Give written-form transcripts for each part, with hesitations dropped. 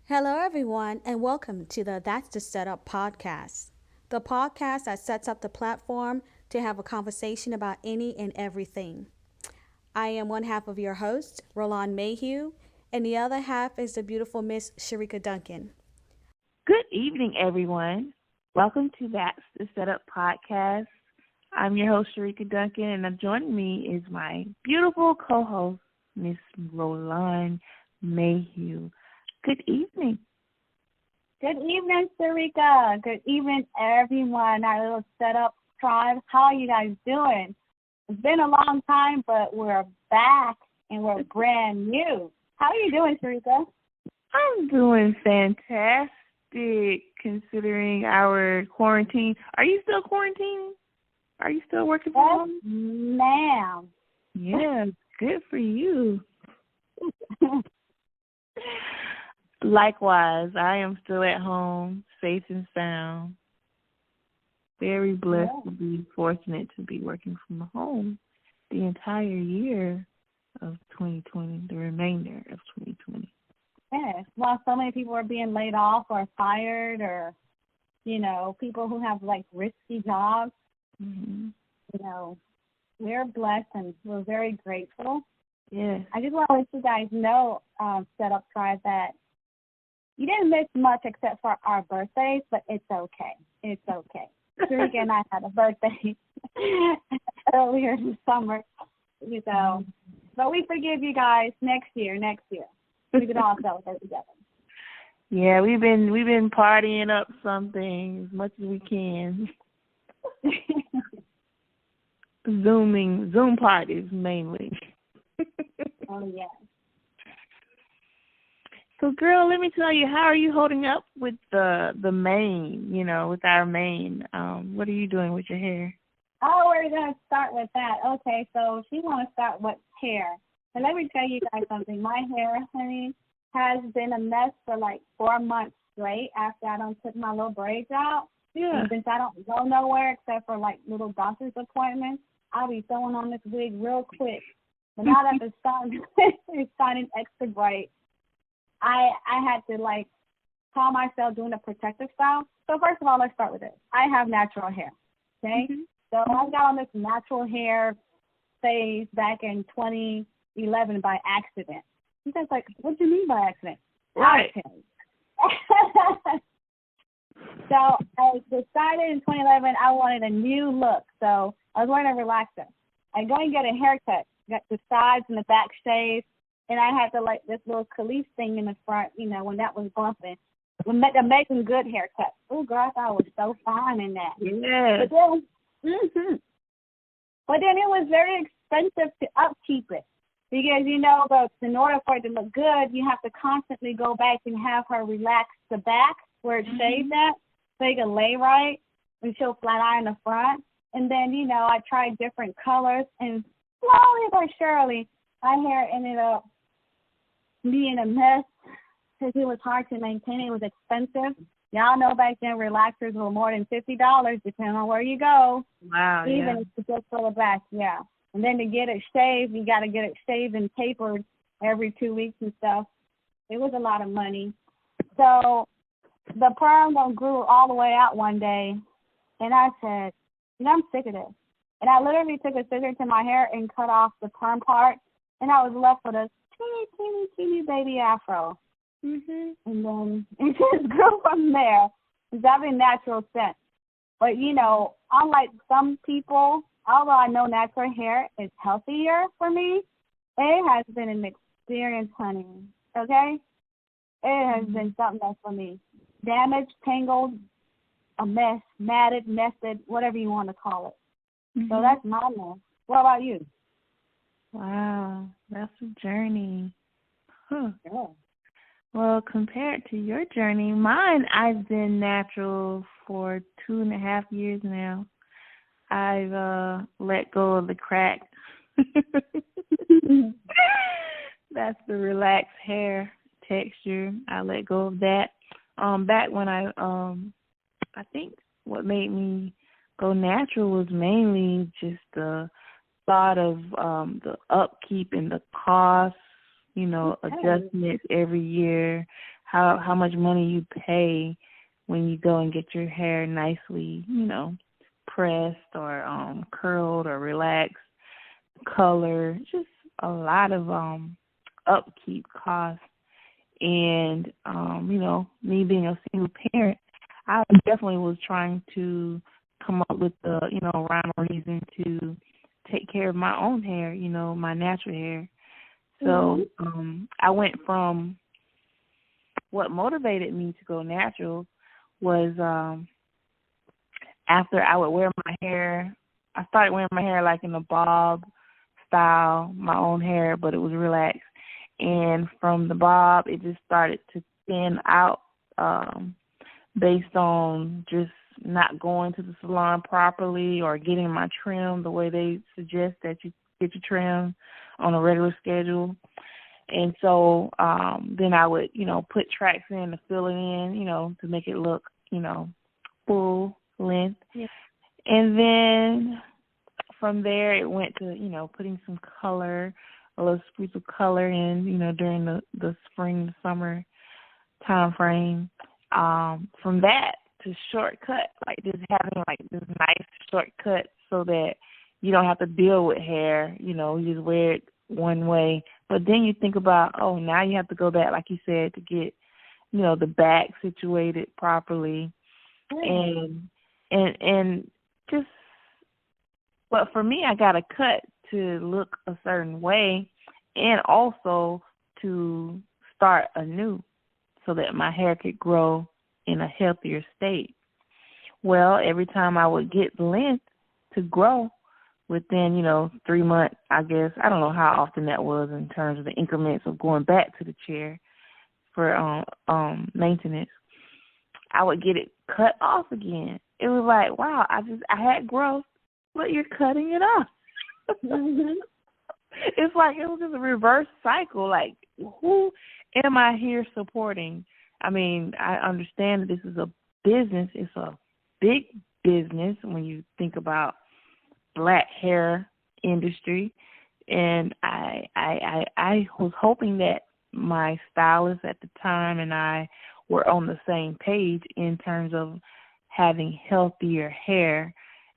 Hello, everyone, and welcome to the That's the Setup podcast, the podcast that sets up the platform to have a conversation about any and everything. I am one half of your host, Roland Mayhew, and the other half is the beautiful Miss Sharika Duncan. Good evening, everyone. Welcome to That's the Setup podcast. I'm your host, Sharika Duncan, and joining me is my beautiful co-host, Miss Roland Mayhew. Good evening. Good evening, Sarika. Good evening, everyone. Our little setup tribe. How are you guys doing? It's been a long time, but we're back and we're brand new. How are you doing, Sarika? I'm doing fantastic considering our quarantine. Are you still quarantining? Are you still working from home? Ma'am. Yeah, good for you. Likewise, I am still at home, safe and sound. Very blessed to be fortunate to be working from home the entire year of 2020, the remainder of 2020. Yes. Well, so many people are being laid off or fired or, people who have, risky jobs. Mm-hmm. We're blessed and we're very grateful. Yes. I just want to let you guys know, Setup Tribe, that you didn't miss much except for our birthdays, but it's okay. It's okay. Sharika and I had a birthday earlier this summer, but we forgive you guys next year. We can all celebrate together. Yeah, we've been partying up something as much as we can. Zoom parties mainly. Oh, yeah. So, girl, let me tell you, how are you holding up with the mane, with our mane? What are you doing with your hair? Oh, we're going to start with that. Okay, so she want to start with hair. And let me tell you guys something. My hair, honey, has been a mess for 4 months straight after I done took my little braids out. Yeah. And since I don't go nowhere except for, little doctor's appointments, I'll be throwing on this wig real quick. But now that it's starting extra bright, I had to, call myself doing a protective style. So first of all, let's start with this. I have natural hair, okay? Mm-hmm. So I got on this natural hair phase back in 2011 by accident. You guys what do you mean by accident? Right. So I decided in 2011 I wanted a new look. So I was wearing a relaxer. I go and get a haircut, got the sides and the back shaved. And I had this little Khalees thing in the front, when that was bumping. We're making good haircuts. Oh, girl, I thought I was so fine in that. Yeah. But then it was very expensive to upkeep it. Because, but in order for it to look good, you have to constantly go back and have her relax the back where it's shaved at so you can lay right and she'll flat iron the front. And then, I tried different colors. And slowly but surely, my hair ended up being a mess because it was hard to maintain. It was expensive. Y'all know back then relaxers were more than $50 depending on where you go. Wow, even if it's just for the back, yeah. And then to get it shaved, you got to get it shaved and tapered every 2 weeks and stuff. It was a lot of money. So the perm grew all the way out one day, and I said, I'm sick of this. And I literally took a scissor to my hair and cut off the perm part, and I was left with a teeny baby afro. Mm-hmm. And then it just grew from there. It's having natural scent. But, unlike some people, although I know natural hair is healthier for me, it has been an experience, honey. Okay? It has been something else for me. Damaged, tangled, a mess, matted, nested, whatever you want to call it. Mm-hmm. So that's my mess. What about you? Wow, that's a journey. Huh. Yeah. Well, compared to your journey, mine, I've been natural for 2.5 years now. I've let go of the crack. That's the relaxed hair texture. I let go of that. Back when I think what made me go natural was mainly just the thought of the upkeep and the cost, adjustments every year, how much money you pay when you go and get your hair nicely, pressed or curled or relaxed, color, just a lot of upkeep costs. And me being a single parent, I definitely was trying to come up with the rhyme or reason to take care of my own hair, my natural hair. So I went from what motivated me to go natural was after I would wear my hair, I started wearing my hair like in a bob style, my own hair, but it was relaxed. And from the bob, it just started to thin out based on just not going to the salon properly or getting my trim the way they suggest that you get your trim on a regular schedule. And so then I would, put tracks in to fill it in, to make it look, full length. Yeah. And then from there it went to, putting some color, a little spruce of color in, during the spring, summer time frame. From that to shortcut, like just having like this nice shortcut so that you don't have to deal with hair, you just wear it one way. But then you think about, now you have to go back, like you said, to get, the back situated properly. And just, but for me, I got a cut to look a certain way and also to start anew so that my hair could grow in a healthier state. Well, every time I would get length to grow within, 3 months, I guess, I don't know how often that was in terms of the increments of going back to the chair for maintenance, I would get it cut off again. It was like, wow, I had growth, but you're cutting it off. It's like it was just a reverse cycle. Like, who am I here supporting? I mean, I understand that this is a business. It's a big business when you think about black hair industry. And I was hoping that my stylist at the time and I were on the same page in terms of having healthier hair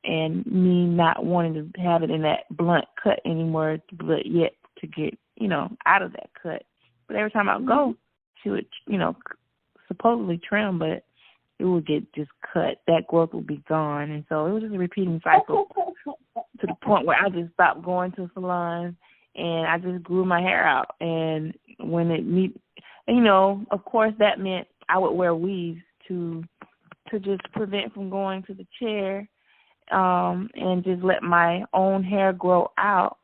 and me not wanting to have it in that blunt cut anymore, but yet to get, out of that cut. But every time I would go, she would, supposedly trim, but it would get just cut. That growth would be gone. And so it was just a repeating cycle to the point where I just stopped going to salons and I just grew my hair out. And when of course that meant I would wear weaves to just prevent from going to the chair and just let my own hair grow out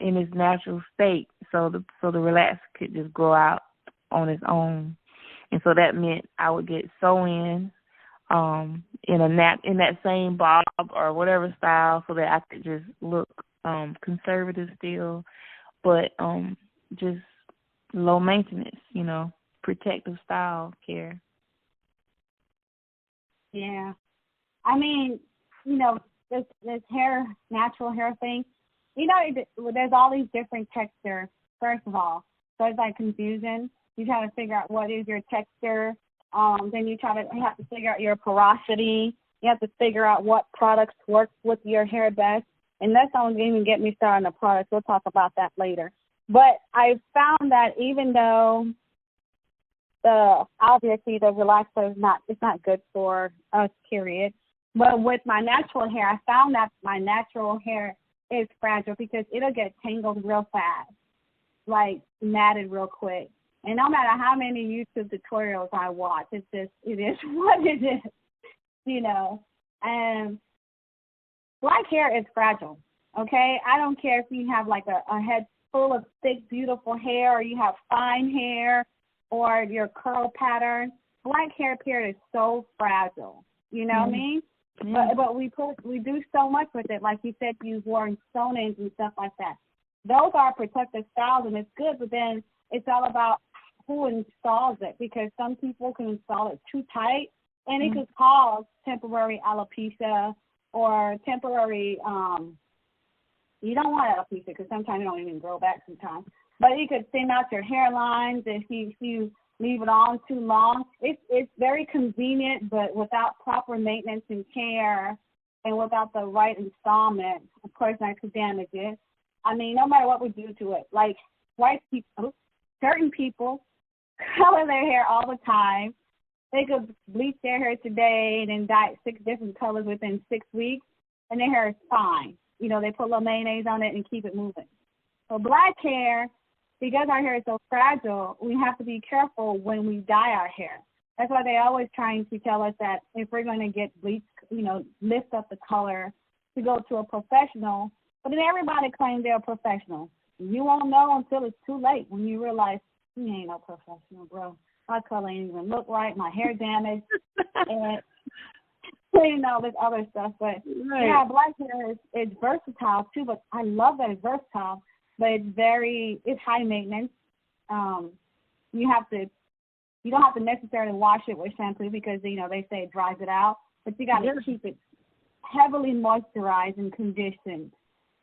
in its natural state so the relaxer could just grow out on its own. And so that meant I would get sew-ins in that same bob or whatever style so that I could just look conservative still, but just low maintenance, protective style care. Yeah. I mean, this natural hair thing, there's all these different textures, first of all. So it's like confusion. You try to figure out what is your texture. Then you have to figure out your porosity. You have to figure out what products work with your hair best. And that's not even get me started on the products. We'll talk about that later. But I found that even though obviously the relaxer it's not good for us, period. But with my natural hair, I found that my natural hair is fragile because it'll get tangled real fast, like matted real quick. And no matter how many YouTube tutorials I watch, it is what it is, And black hair is fragile, okay? I don't care if you have like a head full of thick, beautiful hair or you have fine hair or your curl pattern. Black hair period is so fragile, you know what I mean? Mm-hmm. But we do so much with it. Like you said, you've worn sew-ins and stuff like that. Those are protective styles and it's good, but then it's all about who installs it because some people can install it too tight and it could cause temporary alopecia or temporary, you don't want alopecia because sometimes it don't even grow back sometimes. But you could thin out your hairlines if you leave it on too long. It's very convenient, but without proper maintenance and care and without the right installment, of course, that could damage it. I mean, no matter what we do to it, like white people, certain people color their hair all the time. They could bleach their hair today and then dye it 6 different colors within 6 weeks, and their hair is fine. You know, they put a little mayonnaise on it and keep it moving. So black hair, because our hair is so fragile, we have to be careful when we dye our hair. That's why they're always trying to tell us that if we're going to get bleach, you know, lift up the color, to go to a professional. But then everybody claims they're a professional. You won't know until it's too late when you realize, you ain't no professional, bro. My color ain't even look right. My hair damaged. And you know, this other stuff. But right. yeah, black hair is versatile too. But I love that it's versatile. But it's high maintenance. You don't have to necessarily wash it with shampoo because, you know, they say it dries it out. But you got to keep it heavily moisturized and conditioned.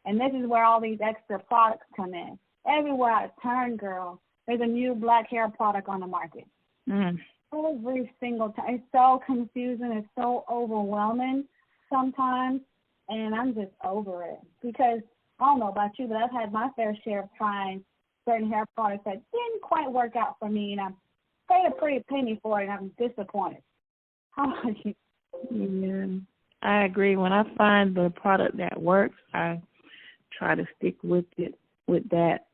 And this is where all these extra products come in. Everywhere I turn, girl, there's a new black hair product on the market. Every single time. It's so confusing. It's so overwhelming sometimes. And I'm just over it. Because I don't know about you, but I've had my fair share of trying certain hair products that didn't quite work out for me. And I paid a pretty penny for it, and I'm disappointed. How about you? Yeah, I agree. When I find the product that works, I try to stick with that.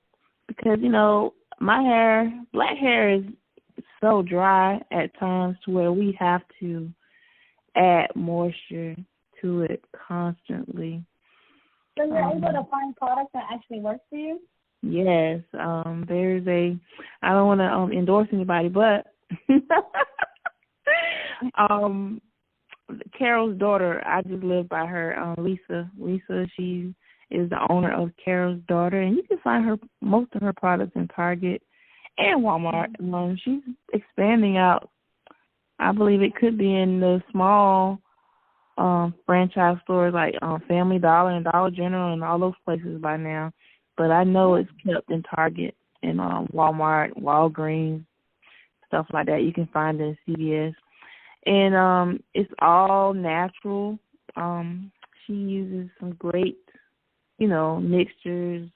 Because, you know, black hair is so dry at times to where we have to add moisture to it constantly. So you're able to find products that actually work for you? Yes. There's I don't want to endorse anybody, but Carol's daughter, I just live by her, Lisa. Lisa, she is the owner of Carol's Daughter, and you can find most of her products in Target and Walmart. She's expanding out. I believe it could be in the small franchise stores like Family Dollar and Dollar General and all those places by now. But I know it's kept in Target and Walmart, Walgreens, stuff like that. You can find it in CVS. And it's all natural. She uses some great, you know, mixtures.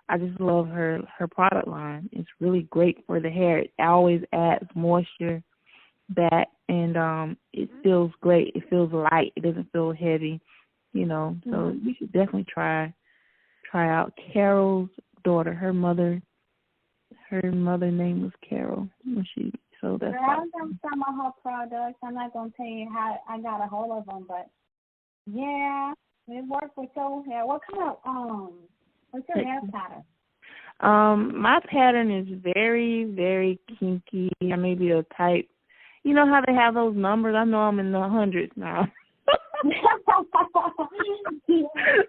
I just love her product line. It's really great for the hair. It always adds moisture back, and it feels great. It feels light. It doesn't feel heavy, you know. So you should definitely try out Carol's Daughter. Her mother name was Carol when she sold that. I'm gonna some of her products. I'm not gonna tell you how I got a hold of them, but yeah, it works with your hair. What kind of what's your hair pattern? My pattern is very, very kinky. I may be a type. You know how they have those numbers? I know I'm in the hundreds now.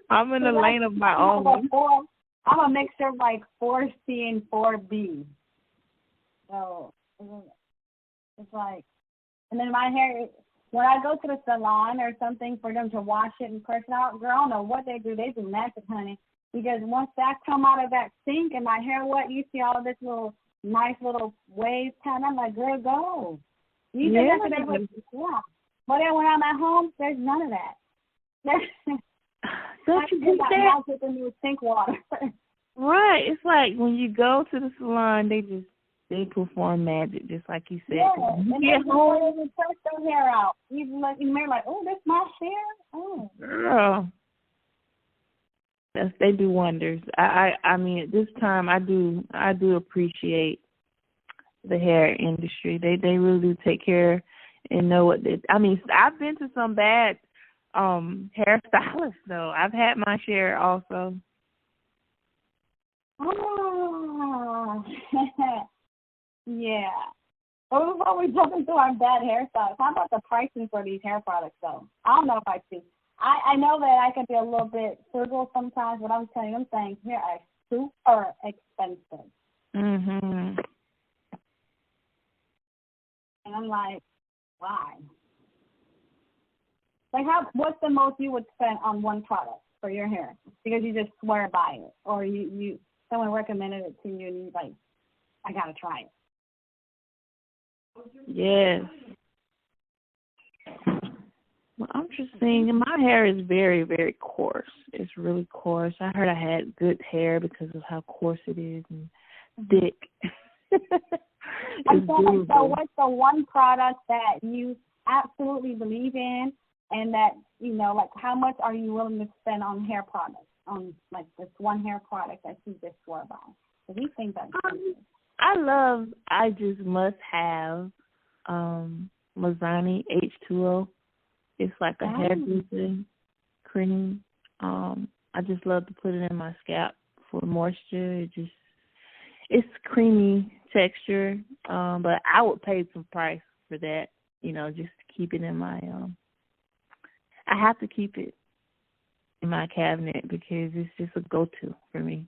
I'm in the lane of my own. I'm a mixture of like 4C and 4B. So it's like, and then my hair, when I go to the salon or something for them to wash it and press it out, girl, I don't know what they do. They do magic, honey. Because once that come out of that sink and my hair wet, you see all this little nice little waves kind. I'm like, girl, go. You just have to be able to, yeah. But then when I'm at home, there's none of that. Don't you think that? With the new sink water. Right. It's like when you go to the salon, they perform magic, just like you said. Yeah, you and get home, they press their hair out. You may like, oh, that's my hair. Oh, girl. Yes, they do wonders. I mean, at this time, I do appreciate the hair industry. They really do take care and know what they. I mean, I've been to some bad hairstylists though. I've had my share also. Oh, yeah. But before we jump into our bad hairstyles, how about the pricing for these hair products though? I don't know if I see. I know that I can be a little bit frugal sometimes, but I'm saying here are super expensive. Mhm. And I'm like, why? Like, what's the most you would spend on one product for your hair? Because you just swear by it, or someone recommended it to you, and you're like, I gotta try it. Yes. Well, I'm just saying, my hair is very, very coarse. It's really coarse. I heard I had good hair because of how coarse it is and thick. So what's the one product that you absolutely believe in, and that, you know, like, how much are you willing to spend on hair products, on, like, this one hair product that you just swear by? Because we think that's I just must have Mazzani H2O. It's like a hair greasing cream. I just love to put it in my scalp for moisture. It's creamy texture, but I would pay some price for that, you know, just to keep it in my, I have to keep it in my cabinet because it's just a go-to for me.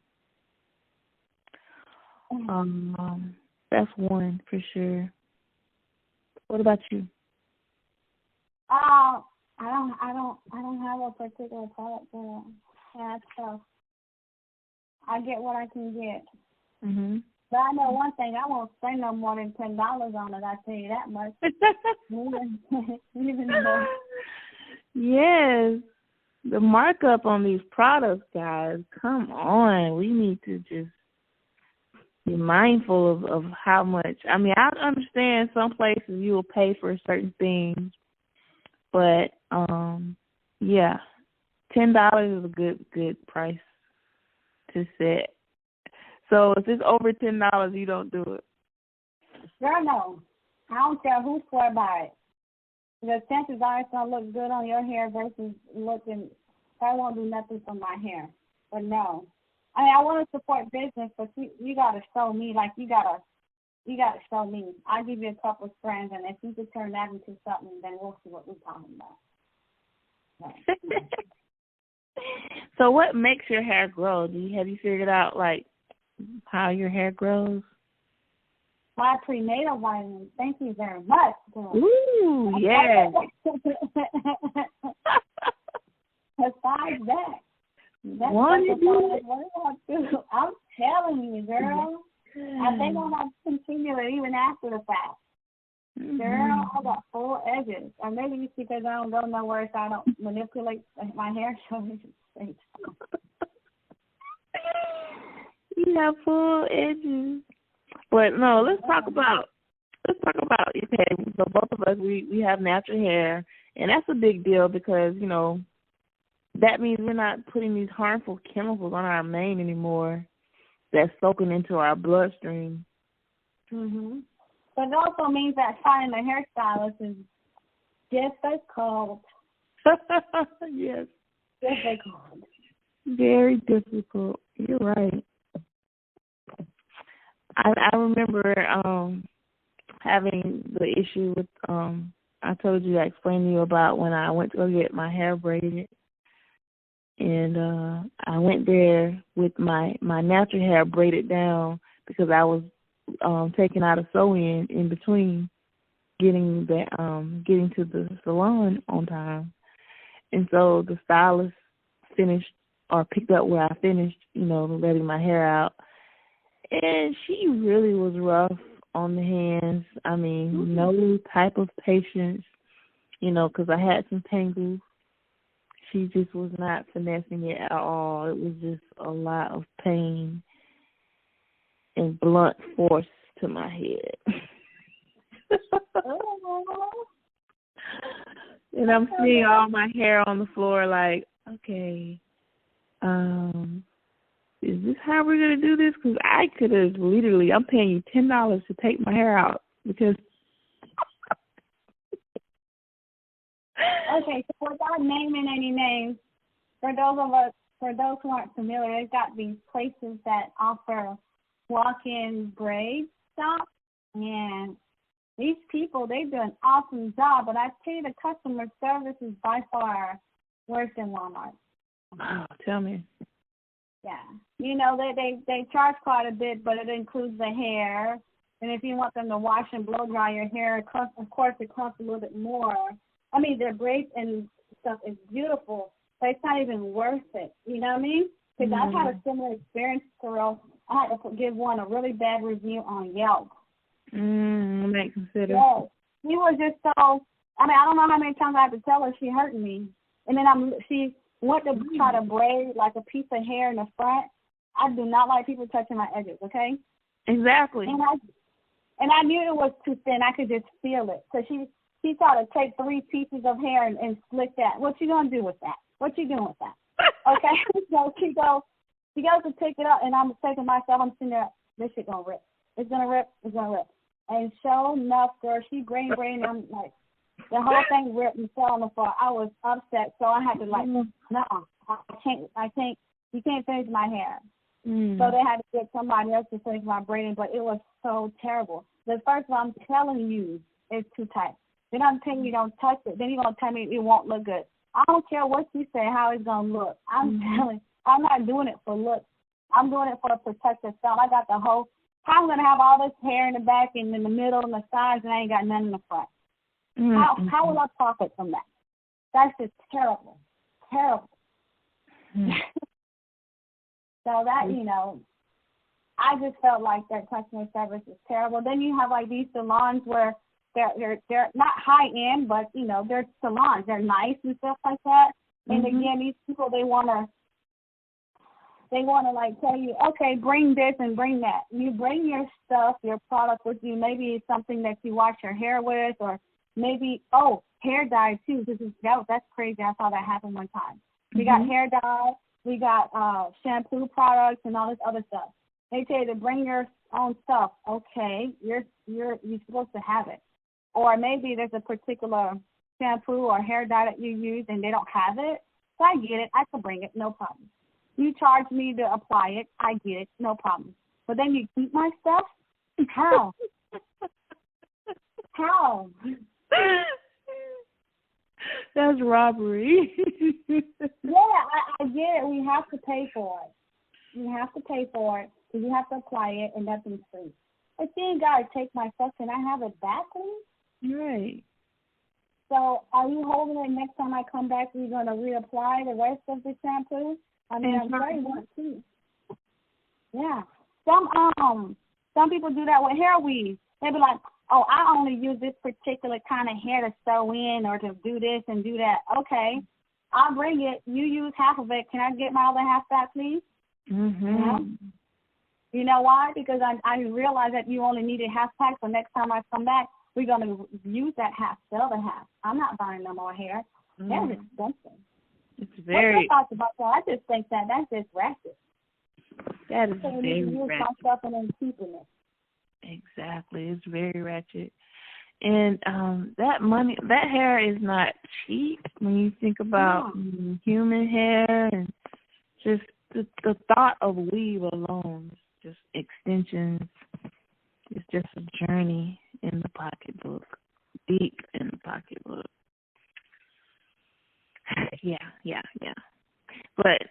That's one for sure. What about you? I don't have a particular product for that stuff. I get what I can get. Mhm. But I know one thing, I won't spend no more than $10 on it, I tell you that much. Even though. Yes. The markup on these products, guys, come on. We need to just be mindful of how much. I mean, I understand some places you will pay for certain things, but yeah, $10 is a good price to set. So if it's over $10, you don't do it. Girl, no. I don't care who swear by it. The chances are it's going to look good on your hair versus looking, I won't do nothing for my hair. But no. I mean, I want to support business, but you got to show me, like, you got to show me. I'll give you a couple of strands, and if you could turn that into something, then we'll see what we're talking about. No. So what makes your hair grow? Have you figured out, like, how your hair grows? My prenatal vitamins. Thank you very much, girl. Ooh, yeah. Besides that, that's what I do. I'm telling you, girl. I think I'm going to continue it even after the fact. Mm-hmm. Girl, I got full edges. Or maybe it's because I don't go nowhere, so I don't manipulate my hair. So you have full edges. But no, let's talk about okay, so both of us we have natural hair, and that's a big deal because, you know, that means we're not putting these harmful chemicals on our mane anymore that's soaking into our bloodstream. Mhm. But it also means that finding a hairstylist is difficult. Yes. Difficult. Very difficult. You're right. I remember having the issue with I told you, I explained to you about when I went to go get my hair braided, and I went there with my natural hair braided down because I was taking out a sew-in in between getting to the salon on time, and so the stylist finished or picked up where I finished, you know, letting my hair out. And she really was rough on the hands. I mean, no type of patience, you know, because I had some tangles. She just was not finessing it at all. It was just a lot of pain and blunt force to my head. And I'm seeing all my hair on the floor like, okay, is this how we're going to do this? Because I could have literally, I'm paying you $10 to take my hair out because. Okay, so without naming any names, for those who aren't familiar, they've got these places that offer walk-in braid shops, and these people, they do an awesome job, but I tell you, the customer service is by far worse than Walmart. Oh, tell me. Yeah. You know, they charge quite a bit, but it includes the hair. And if you want them to wash and blow dry your hair, of course, it costs a little bit more. I mean, their braids and stuff is beautiful, but it's not even worth it. You know what I mean? Because I've had a similar experience, Carol. I had to give one a really bad review on Yelp. Let might consider. Yes. She was just so, I mean, I don't know how many times I have to tell her she hurting me. And then she went to try to braid like a piece of hair in the front. I do not like people touching my edges, okay? Exactly. And I knew it was too thin. I could just feel it. So she tried to take 3 pieces of hair and split that. What you gonna do with that? What you doing with that? Okay. So she goes to pick it up, and I'm taking myself. I'm sitting there. This shit gonna rip. It's gonna rip. It's gonna rip. And sure enough, girl, she brain. I'm like, the whole thing ripped and fell on the floor. I was upset, so I had to no, I can't. You can't finish my hair. So they had to get somebody else to finish my braiding, but it was so terrible. The first one, I'm telling you, it's too tight. Then I'm telling you, don't touch it. Then you're going to tell me it won't look good. I don't care what you say, how it's going to look. I'm telling, I'm not doing it for looks. I'm doing it for a protective style. I got the whole, how I'm going to have all this hair in the back and in the middle and the sides, and I ain't got none in the front. How will I profit from that? That's just terrible. Terrible. So that, I just felt like that customer service is terrible. Then you have like these salons where they're not high end, but they're salons. They're nice and stuff like that. And again, these people they wanna like tell you, okay, bring this and bring that. You bring your stuff, your product with you. Maybe it's something that you wash your hair with, or maybe hair dye too. That's crazy. I saw that happen one time. We got hair dye. We got shampoo products and all this other stuff. They tell you to bring your own stuff. Okay, you're supposed to have it. Or maybe there's a particular shampoo or hair dye that you use and they don't have it. So I get it. I can bring it. No problem. You charge me to apply it. I get it. No problem. But then you keep my stuff? How? How? That's robbery. Yeah, I get it. We have to pay for it. You have to pay for it. So you have to apply it, and nothing's free. But then you got to take my stuff. Can I have it back, please? Right. So are you holding it next time I come back? We're going to reapply the rest of the shampoo? I mean, I'm sure you want to. Yeah. Some people do that with hair weave. They be like, oh, I only use this particular kind of hair to sew in or to do this and do that. Okay, I'll bring it. You use half of it. Can I get my other half back, please? You know why? Because I realize that you only needed half pack, so next time I come back, we're going to use that half, the other half. I'm not buying no more hair. That's expensive. It's very... What's your thoughts about that? I just think that's just ratchet. That is so very use ratchet. my stuff and then keeping it. Exactly. It's very ratchet. And that hair is not cheap when you think about human hair, and just the thought of weave alone, just extensions, it's just a journey in the pocketbook, deep in the pocketbook. Yeah. But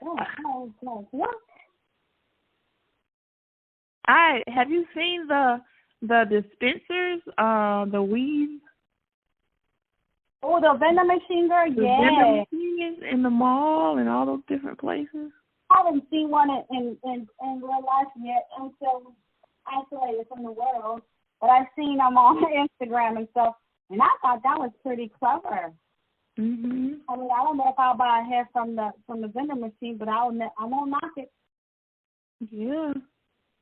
have you seen the dispensers, the weave? Oh, the vending machine, girl, The vending machines in the mall and all those different places. I haven't seen one in real life yet until isolated from the world. But I've seen them on Instagram and stuff, and I thought that was pretty clever. I mean, I don't know if I'll buy a hair from the vending machine, but I won't knock it. Yeah.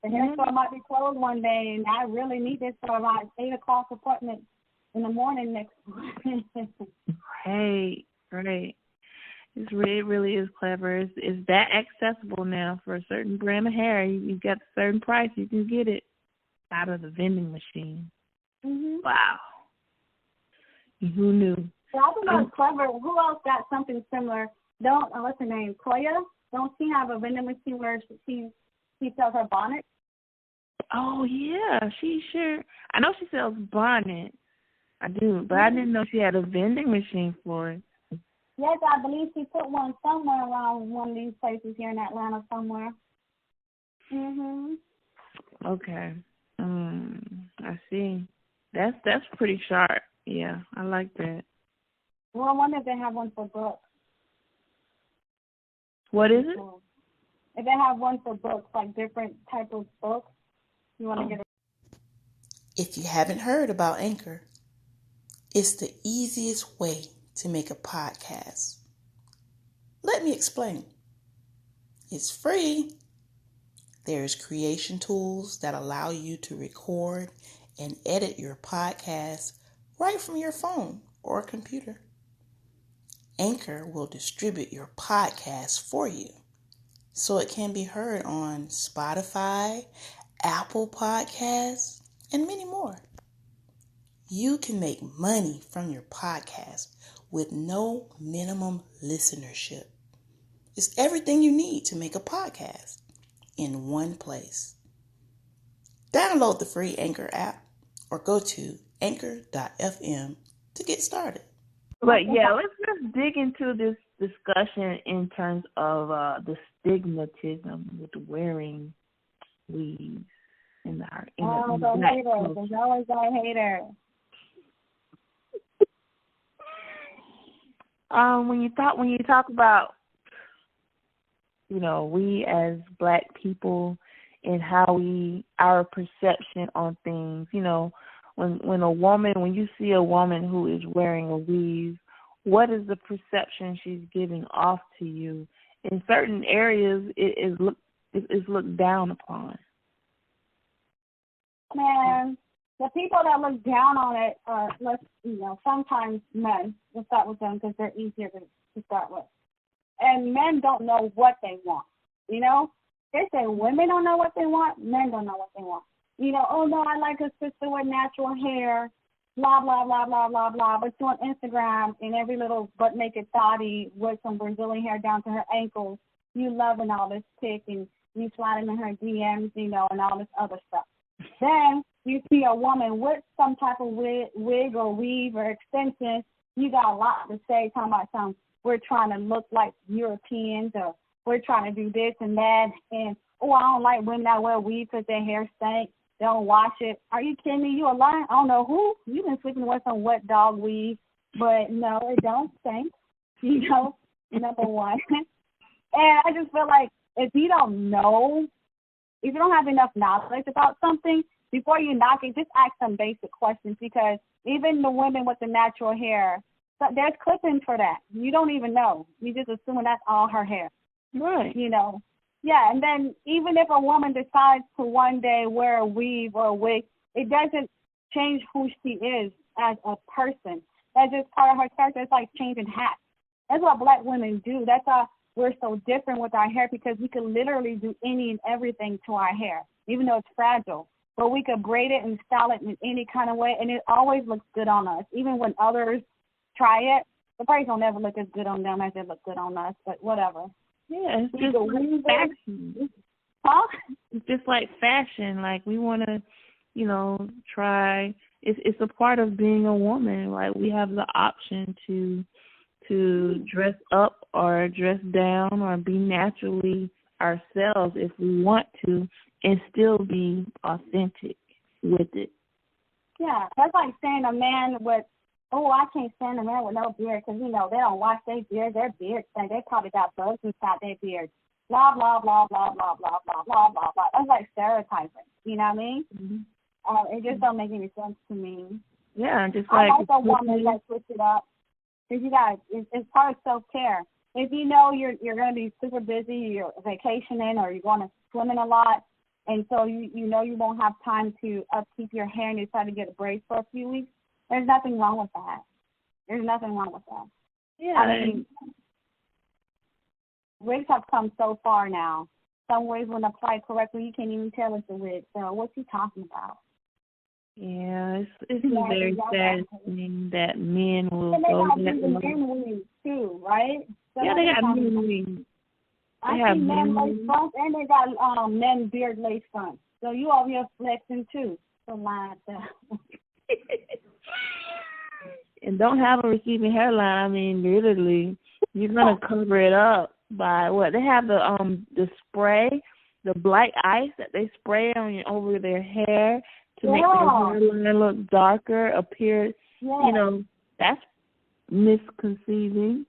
The hair store might be closed one day, and I really need this for my 8 o'clock appointment in the morning next morning. Right. It really is clever. It's that accessible now for a certain brand of hair. You've got a certain price, you can get it out of the vending machine. Wow. Who knew? So I think that's clever. Who else got something similar? What's her name? Toya? Don't she have a vending machine where she sells her bonnets? Oh, yeah, she sure. I know she sells bonnets. I do, but I didn't know she had a vending machine for it. Yes, I believe she put one somewhere around one of these places here in Atlanta somewhere. Okay. I see. That's pretty sharp. Yeah, I like that. Well, I wonder if they have one for books. What is it? If they have one for books, like different type of books, you want to get If you haven't heard about Anchor, it's the easiest way to make a podcast. Let me explain. It's free. There's creation tools that allow you to record and edit your podcast right from your phone or computer. Anchor will distribute your podcast for you so it can be heard on Spotify, Apple Podcasts, and many more. You can make money from your podcast with no minimum listenership. It's everything you need to make a podcast in one place. Download the free Anchor app or go to anchor.fm to get started. But yeah, let's just dig into this discussion in terms of the stigmatism with wearing weaves in the the black haters. culture. There's always a hater. When you talk about, we as black people and our perception on things, when you see a woman who is wearing a weave, what is the perception she's giving off to you? In certain areas, it is looked down upon. Man, the people that look down on it are, sometimes men. Let's start with them because they're easier to start with. And men don't know what they want. They say women don't know what they want, men don't know what they want. Oh no, I like a sister with natural hair, blah, blah, blah, blah, blah, blah. But you're on Instagram and every little butt naked thotty with some Brazilian hair down to her ankles, you loving all this pic and you sliding in her DMs, and all this other stuff. Then you see a woman with some type of wig or weave or extensions, you got a lot to say, talking about we're trying to look like Europeans or we're trying to do this and that. And, I don't like women that wear weave because their hair stank. They don't wash it. Are you kidding me? You a liar? I don't know who. You've been sleeping with some wet dog weave. But, no, it don't stink, number one. And I just feel like if you don't know, if you don't have enough knowledge about something, before you knock it, just ask some basic questions, because even the women with the natural hair, there's clippings for that. You don't even know. You just assuming that's all her hair. Right. Yeah, and then even if a woman decides to one day wear a weave or a wig, it doesn't change who she is as a person. That's just part of her character. It's like changing hats. That's what black women do. That's why we're so different with our hair, because we can literally do any and everything to our hair, even though it's fragile. But we could braid it and style it in any kind of way, and it always looks good on us. Even when others try it, the braids don't ever look as good on them as they look good on us, but whatever. Yeah, it's just like fashion. Huh? It's just like fashion. Like, we want to, try. It's a part of being a woman. Like, we have the option to dress up or dress down or be naturally ourselves if we want to, and still be authentic with it. Yeah, that's like saying a man with, I can't stand a man with no beard because, they don't wash their beard. Their beards stink. They probably got bugs inside their beard. Blah, blah, blah, blah, blah, blah, blah, blah, blah, blah. That's like stereotyping. You know what I mean? Mm-hmm. It just don't make any sense to me. Yeah, just I like a woman that switch it up. Because it's part of self-care. If you're going to be super busy, you're vacationing or you're going to swimming a lot, and so you won't have time to upkeep your hair and you decide to get a braid for a few weeks, there's nothing wrong with that. Yeah. I mean, wigs have come so far now. Some wigs, when applied correctly, you can't even tell it's a wig. So what's he talking about? Yeah, it's a very sad thing that men will go that. And they got men wigs too, right? So yeah, they got men wigs. I see men lace fronts, and they got men beard lace fronts. So you over here flexing too. So line down. And don't have a receding hairline. I mean, literally, you're gonna cover it up by what they have the spray, the black ice that they spray over their hair to make their hairline look darker, appear. Yeah. That's misconceiving.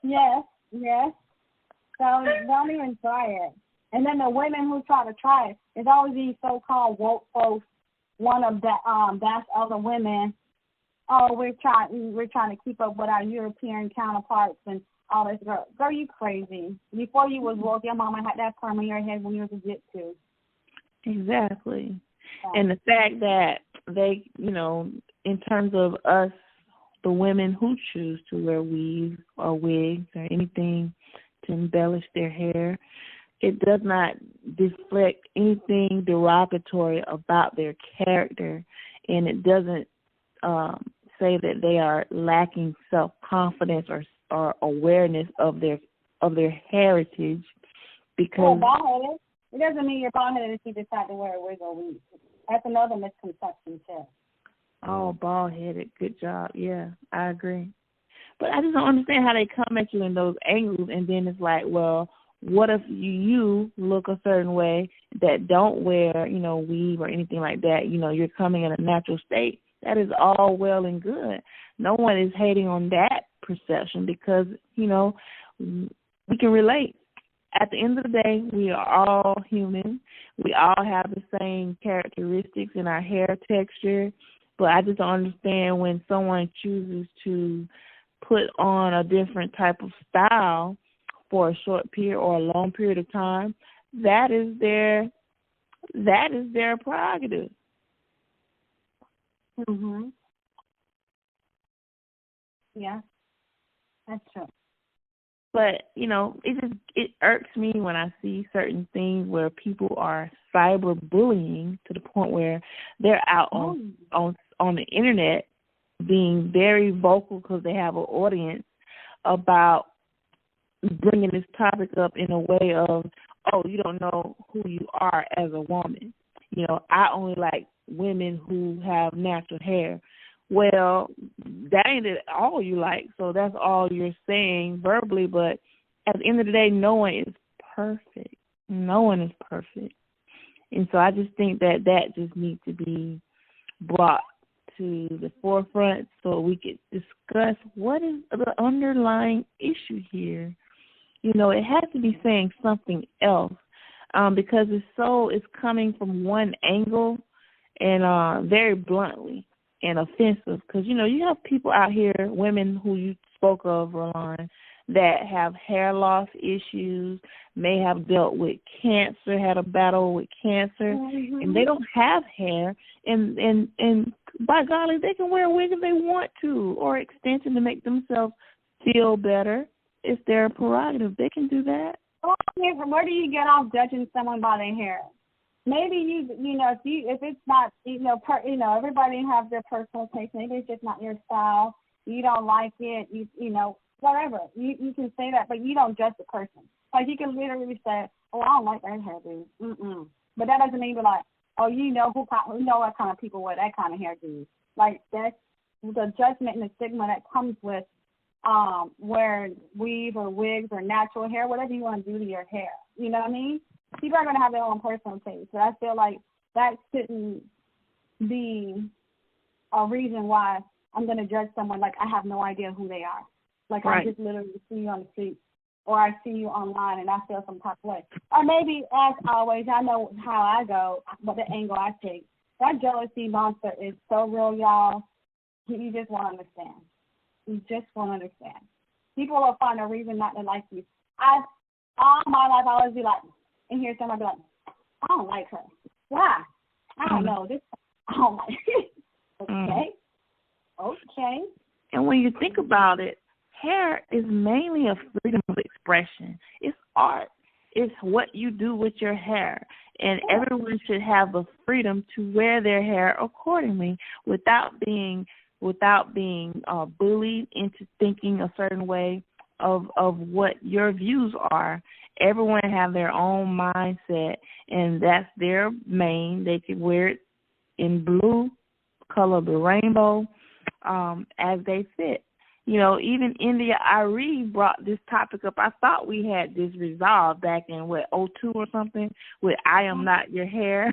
Yes. So don't even try it. And then the women who try it, it's always these so-called woke folks want to bash other women. Oh, we're trying to keep up with our European counterparts and all this. Girl, you crazy. Before you was woke, your mama had that perm in your head when you was a jitsu. Exactly. And the fact that they, in terms of us, the women who choose to wear weaves or wigs or anything to embellish their hair, it does not reflect anything derogatory about their character, and it doesn't say that they are lacking self-confidence or awareness of their heritage. Because bald-headed. It doesn't mean you're bald-headed if you decide to wear a wig or weave. That's another misconception too. Oh, bald-headed. Good job. Yeah, I agree. But I just don't understand how they come at you in those angles, and then it's like, well, what if you look a certain way that don't wear, weave or anything like that? You're coming in a natural state. That is all well and good. No one is hating on that perception because, we can relate. At the end of the day, we are all human. We all have the same characteristics in our hair texture. But I just don't understand when someone chooses to put on a different type of style for a short period or a long period of time. That is their prerogative. Mhm. Yeah, that's true. But, it irks me when I see certain things where people are cyberbullying to the point where they're out on the internet being very vocal because they have an audience about bringing this topic up in a way of, oh, you don't know who you are as a woman. I only like women who have natural hair. Well, that ain't all you like, so that's all you're saying verbally, but at the end of the day, no one is perfect. No one is perfect. And so I just think that just needs to be brought to the forefront so we could discuss what is the underlying issue here. It has to be saying something else because it's coming from one angle and very bluntly and offensive because, you have people out here, women who you spoke of, Roland, that have hair loss issues, may have dealt with cancer, had a battle with cancer, and they don't have hair, and by golly, they can wear a wig if they want to or extension to make themselves feel better. It's their prerogative. They can do that. Where do you get off judging someone by their hair? Maybe if it's not, everybody have their personal taste. Maybe it's just not your style. You don't like it. Whatever. You can say that, but you don't judge the person. Like you can literally say, "Oh, I don't like that hairdo." But that doesn't mean like, "Oh, you know what kind of people wear that kind of hairdo." Like that's the judgment and the stigma that comes with wearing weave or wigs or natural hair, whatever you want to do to your hair. You know what I mean? People are going to have their own personal taste, but I feel like that shouldn't be a reason why I'm going to judge someone like I have no idea who they are. Like right. I just literally see you on the street or I see you online and I feel some type of way. Or maybe, as always, I know how I go, but the angle I take. That jealousy monster is so real, y'all. You just won't understand. You just won't understand. People will find a reason not to like you. All my life, I always be like, and hear somebody be like, I don't like her. Why? I don't know. I don't like her. Okay. And when you think about it, hair is mainly a freedom of expression. It's art. It's what you do with your hair. And everyone should have the freedom to wear their hair accordingly without being bullied into thinking a certain way of what your views are. Everyone have their own mindset, and that's their main. They could wear it in blue, color of the rainbow, as they fit. Even India Arie brought this topic up. I thought we had this resolved back in, 2002 or something, with I am not your hair.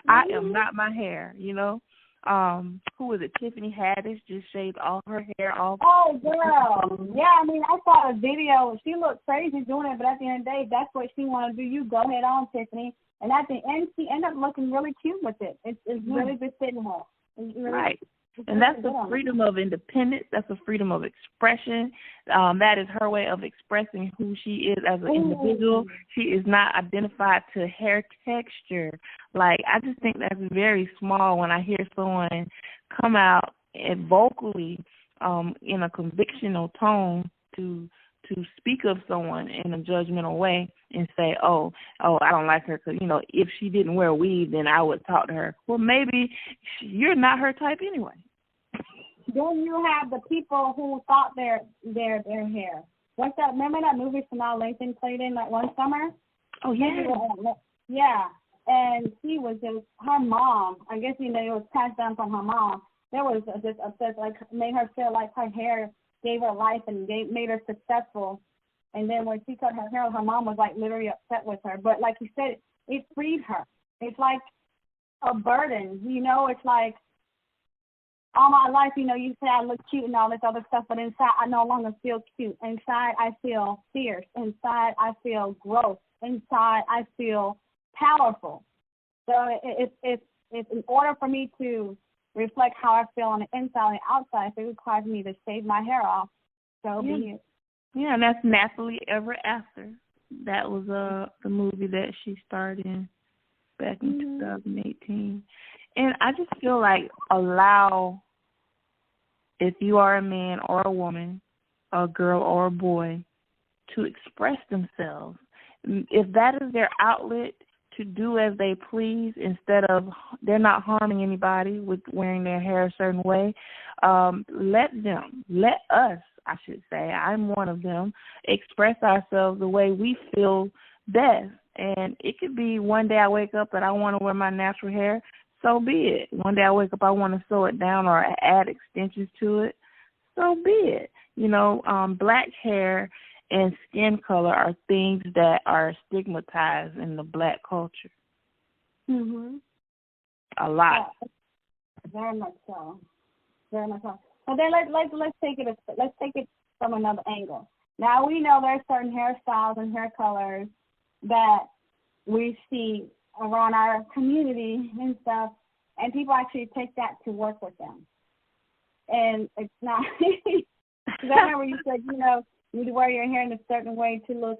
I am not my hair, Who was it? Tiffany Haddish just shaved all her hair off. Oh, girl. Yeah, I saw a video. She looked crazy doing it, but at the end of the day, that's what she wanted to do. You go ahead on, Tiffany. And at the end, she ended up looking really cute with it. It's really befitting her. It's really, right. And that's the freedom of independence. That's the freedom of expression. That is her way of expressing who she is as an individual. She is not identified to hair texture. Like, I just think that's very small when I hear someone come out and vocally in a convictional tone to speak of someone in a judgmental way and say, oh, I don't like her because, if she didn't wear a weave, then I would talk to her. Well, maybe you're not her type anyway. Then you have the people who thought their hair. What's that? Remember that movie Sanaa Lathan played in that one summer? Oh, yeah. Yeah. And she was just, her mom, I guess, it was passed down from her mom. There was just upset, like, made her feel like her hair gave her life and made her successful. And then when she cut her hair, her mom was, like, literally upset with her. But like you said, it freed her. It's like a burden, It's like, all my life, you say I look cute and all this other stuff, but inside I no longer feel cute. Inside I feel fierce. Inside I feel gross. Inside I feel powerful. So it's in order for me to reflect how I feel on the inside and the outside, if it requires me to shave my hair off, so be it. Yeah, and that's Naturally Ever After. That was the movie that she starred in back in 2018. And I just feel like allow, if you are a man or a woman, a girl or a boy, to express themselves. If that is their outlet, to do as they please, instead of, they're not harming anybody with wearing their hair a certain way, let us, I should say, I'm one of them, express ourselves the way we feel best. And it could be one day I wake up and I want to wear my natural hair, so be it. One day I wake up, I want to sew it down or add extensions to it, so be it. Black hair and skin color are things that are stigmatized in the Black culture. A lot. Very much so. Very much so. But then let's take it from another angle. Now we know there are certain hairstyles and hair colors that we see around our community and stuff, and people actually take that to work with them. And it's not. I remember you said, you need to wear your hair in a certain way to look,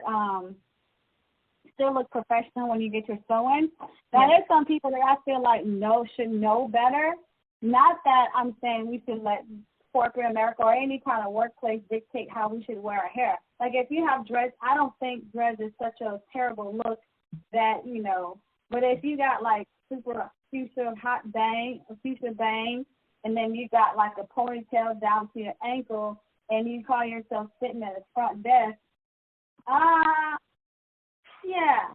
still look professional when you get your sew-in. Now, there's some people that I feel like should know better. Not that I'm saying we should let corporate America or any kind of workplace dictate how we should wear our hair. Like, if you have dreads, I don't think dreads is such a terrible look that, but if you got, like, super fuchsia bang, and then you got, like, a ponytail down to your ankle, and you call yourself sitting at a front desk, yeah,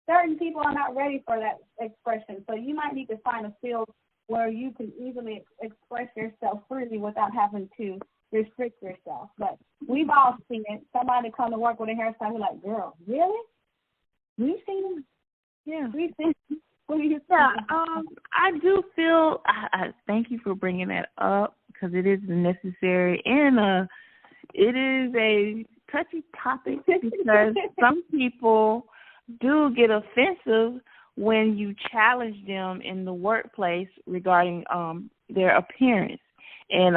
certain people are not ready for that expression. So you might need to find a field where you can easily express yourself freely without having to restrict yourself. But we've all seen it. Somebody come to work with a hairstyle, we're like, girl, really? We've seen them? Yeah. We've seen them. What do you think? Yeah, I do feel, I thank you for bringing that up, because it is necessary, and it is a touchy topic because some people do get offensive when you challenge them in the workplace regarding their appearance. And,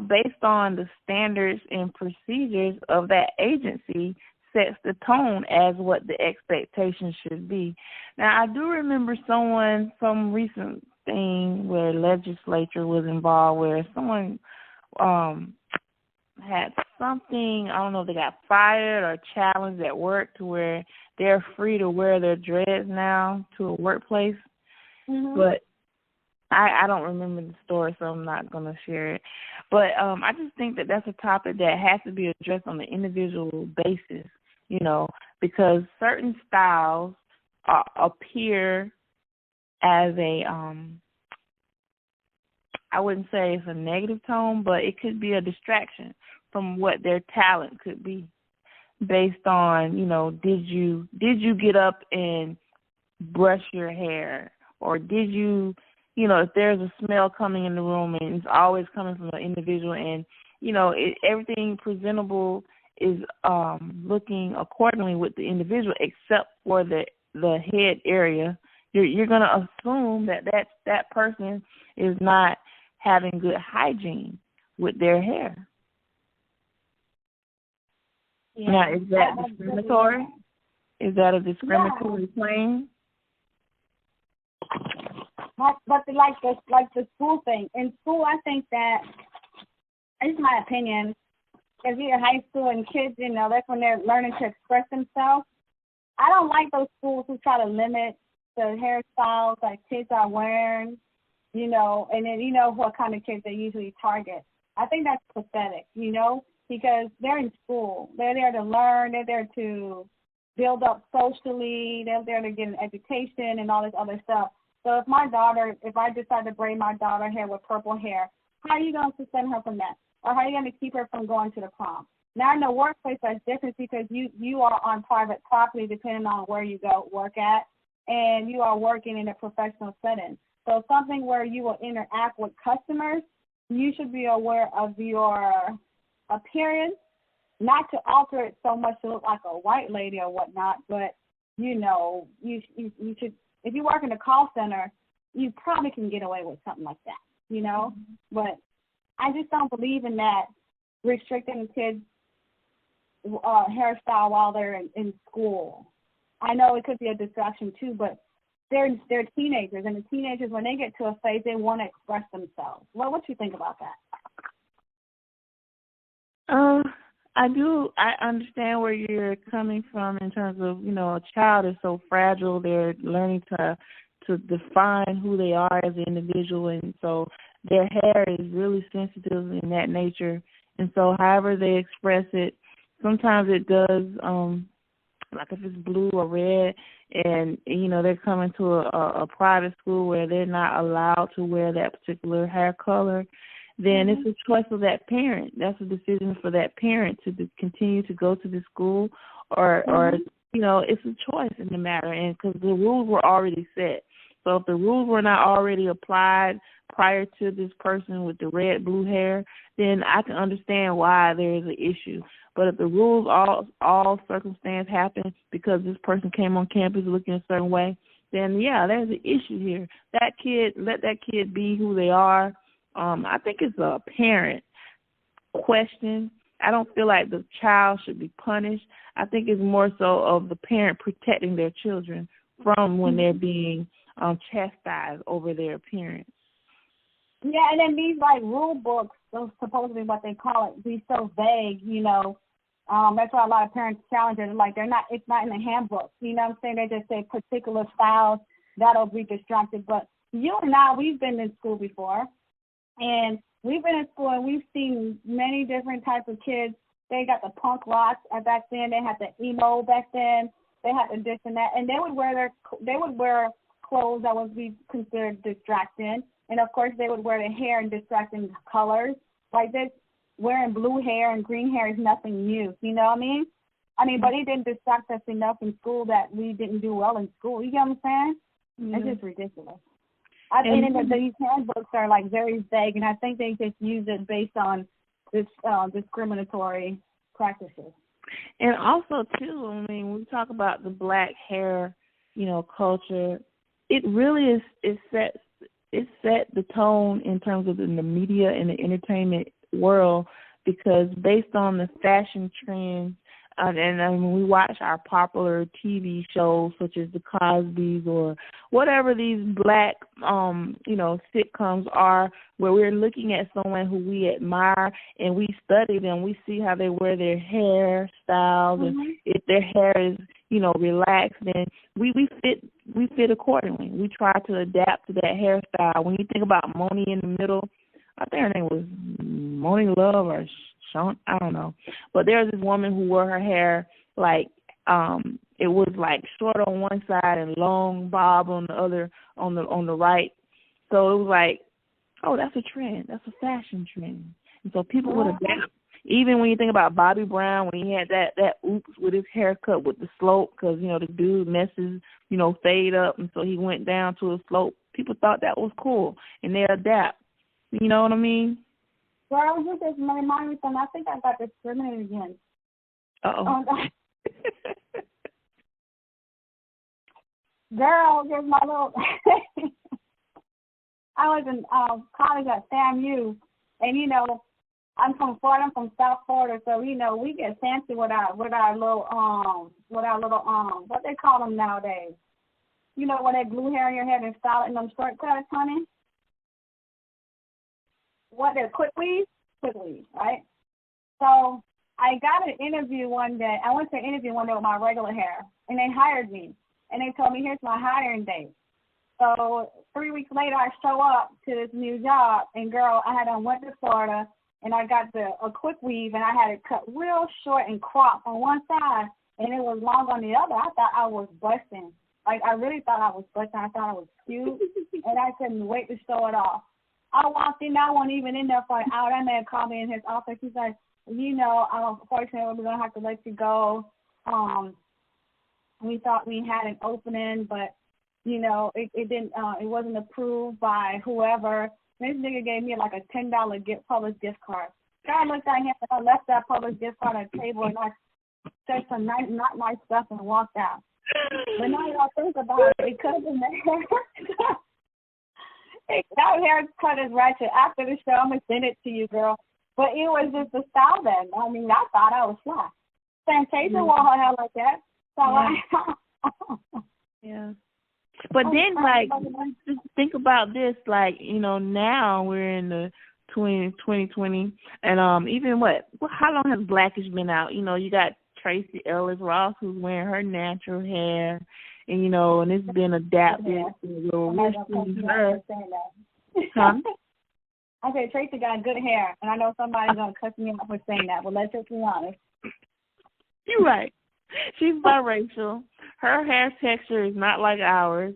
based on the standards and procedures of that agency sets the tone as what the expectation should be. Now, I do remember some recent thing where legislature was involved where someone had something, I don't know if they got fired or challenged at work to where they're free to wear their dreads now to a workplace. But I don't remember the story, so I'm not going to share it. But I just think that that's a topic that has to be addressed on an individual basis, because certain styles appear as a, I wouldn't say it's a negative tone, but it could be a distraction from what their talent could be based on, did you get up and brush your hair, or did you, if there's a smell coming in the room and it's always coming from an individual, and, everything presentable is looking accordingly with the individual except for the the head area, you're going to assume that person is not having good hygiene with their hair. Yeah. Now, is that discriminatory? Is that a discriminatory claim? But like the school thing. In school, I think that, this is my opinion, if you're in high school and kids, that's when they're learning to express themselves. I don't like those schools who try to limit the hairstyles that kids are wearing, and then what kind of kids they usually target. I think that's pathetic, because they're in school. They're there to learn. They're there to build up socially. They're there to get an education and all this other stuff. So if I decide to braid my daughter hair with purple hair, how are you going to suspend her from that? Or how are you going to keep her from going to the prom? Now, in the workplace, that's different because you are on private property depending on where you go work at, and you are working in a professional setting. So something where you will interact with customers, you should be aware of your appearance, not to alter it so much to look like a white lady or whatnot, but, you should, if you work in a call center, you probably can get away with something like that, Mm-hmm. But I just don't believe in that, restricting kids' hairstyle while they're in school. I know it could be a distraction too, but they're teenagers, and the teenagers, when they get to a phase, they want to express themselves. Well, what do you think about that? I do. I understand where you're coming from in terms of, a child is so fragile. They're learning to define who they are as an individual, and so their hair is really sensitive in that nature. And so however they express it, sometimes it does, like if it's blue or red, and, they're coming to a private school where they're not allowed to wear that particular hair color, then Mm-hmm. it's a choice of that parent. That's a decision for that parent to continue to go to the school, or it's a choice in the matter, and because the rules were already set. So if the rules were not already applied prior to this person with the red-blue hair, then I can understand why there is an issue. But if the rules all circumstance happen because this person came on campus looking a certain way, then yeah, there's an issue here. Let that kid be who they are. I think it's a parent question. I don't feel like the child should be punished. I think it's more so of the parent protecting their children from when they're being chastised over their appearance. Yeah, and then these rule books, those supposedly what they call it, be so vague, that's why a lot of parents challenge it. Like it's not in the handbook. You know what I'm saying? They just say particular styles that'll be distracted. But you and I, we've been in school before, and we've been in school and we've seen many different types of kids. They got the punk rocks back then. They had the emo back then. They had the this and that, and they would wear clothes that would be considered distracting. And, of course, they would wear their hair in distracting colors. Like this, wearing blue hair and green hair is nothing new. You know what I mean? But it didn't distract us enough in school that we didn't do well in school. You get what I'm saying? Mm-hmm. It's just ridiculous. I think these handbooks are, very vague, and I think they just use it based on this discriminatory practices. And also, too, when we talk about the black hair, culture, it really it set the tone in terms of in the media and the entertainment world, because based on the fashion trends, and when we watch our popular TV shows such as the Cosbys or whatever these black, sitcoms are, where we're looking at someone who we admire and we study them, we see how they wear their hairstyles, and if their hair is, relaxed, then we fit accordingly. We try to adapt to that hairstyle. When you think about Moni in the middle, I think her name was Moni Love or Sean, I don't know. But there's this woman who wore her hair it was short on one side and long bob on the other, on the right. So it was oh, that's a trend. That's a fashion trend. And so people would adapt. Even when you think about Bobby Brown, when he had that oops with his haircut with the slope, because, the dude messes, fade up, and so he went down to a slope. People thought that was cool, and they adapt. You know what I mean? Girl, you just remind me of something. I think I got discriminated against. Uh-oh. Girl, here's my little. I was in college at SAMU, and I'm from Florida. I'm from South Florida, so we get fancy with our little what they call them nowadays. When they glue hair in your head and style it in them shortcuts, honey. What they're quick weaves, right? So I got an interview one day. I went to an interview one day with my regular hair, and they hired me, and they told me here's my hiring date. So 3 weeks later, I show up to this new job, and girl, I went to Florida, and I got a quick weave, and I had it cut real short and cropped on one side, and it was long on the other. I thought I was busting. Like, I really thought I was busting. I thought I was cute, and I couldn't wait to show it off. I walked in, I wasn't even in there for an hour. That man called me in his office. He's like, unfortunately, we're going to have to let you go. We thought we had an opening, but it didn't. It wasn't approved by whoever. This nigga gave me like a $10 Publix gift card. So I looked at him and I left that Publix gift card on the table, and I said some not nice stuff and walked out. But now y'all think about it, it could have been the hair. That haircut is ratchet. After the show, I'm gonna send it to you, girl. But it was just the style then. I mean, I thought I was fly. Fantasia wore her hair like that. So yeah. But then, like, just think about this, like, now we're in the 2020, and even how long has Blackish been out? You got Tracy Ellis Ross who's wearing her natural hair, and and it's been adapted. We're seeing her. Huh? I said Tracy got good hair, and I know somebody's gonna cuss me out for saying that, but let's just be honest. You're right. She's biracial. Her hair texture is not like ours.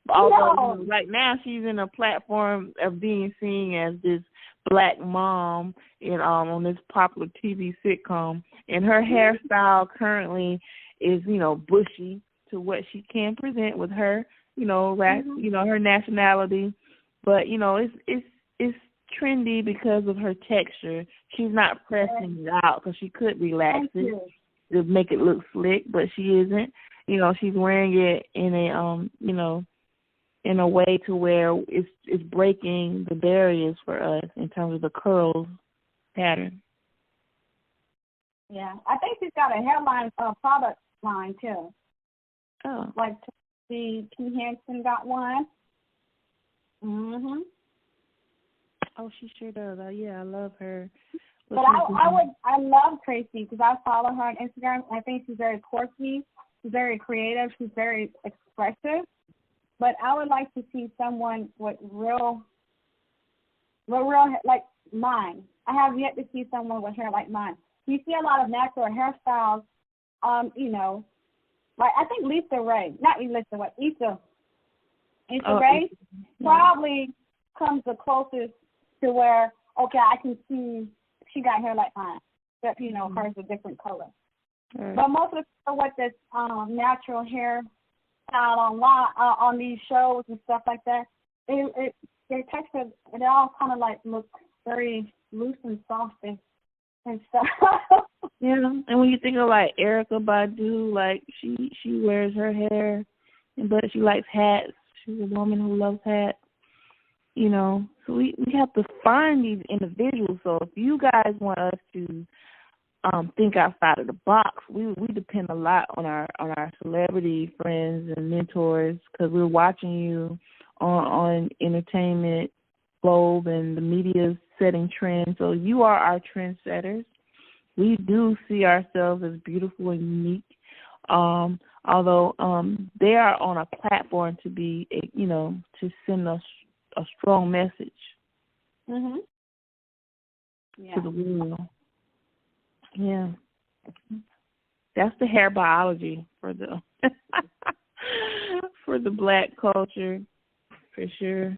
Although right now she's in a platform of being seen as this black mom on this popular TV sitcom, and her hairstyle currently is bushy to what she can present with her her nationality, but it's trendy because of her texture. She's not pressing it out because she could relax it to make it look slick, but she isn't. She's wearing it in a way to where it's breaking the barriers for us in terms of the curls pattern. Yeah, I think she's got a hairline product line too. Oh, like T. Hansen got one. Oh, she sure does. Yeah, I love her. But I love Tracy because I follow her on Instagram. I think she's very quirky. She's very creative. She's very expressive. But I would like to see someone with real like mine. I have yet to see someone with hair like mine. You see a lot of natural hairstyles. Like I think Issa Rae probably comes the closest to where I can see she got hair like mine, except hers a different color. Right. But most of the people with this natural hair style on these shows and stuff like that, their texture, it all kind of like look very loose and soft and stuff. Yeah, and when you think of like Erykah Badu, like she wears her hair, but she likes hats. She's a woman who loves hats. So we have to find these individuals. So if you guys want us to think outside of the box, we depend a lot on our celebrity friends and mentors because we're watching you on Entertainment Globe and the media setting trends. So you are our trendsetters. We do see ourselves as beautiful and unique. Although they are on a platform to be, to send us a strong message to the world. Yeah, that's the hair biology for the for the Black culture, for sure.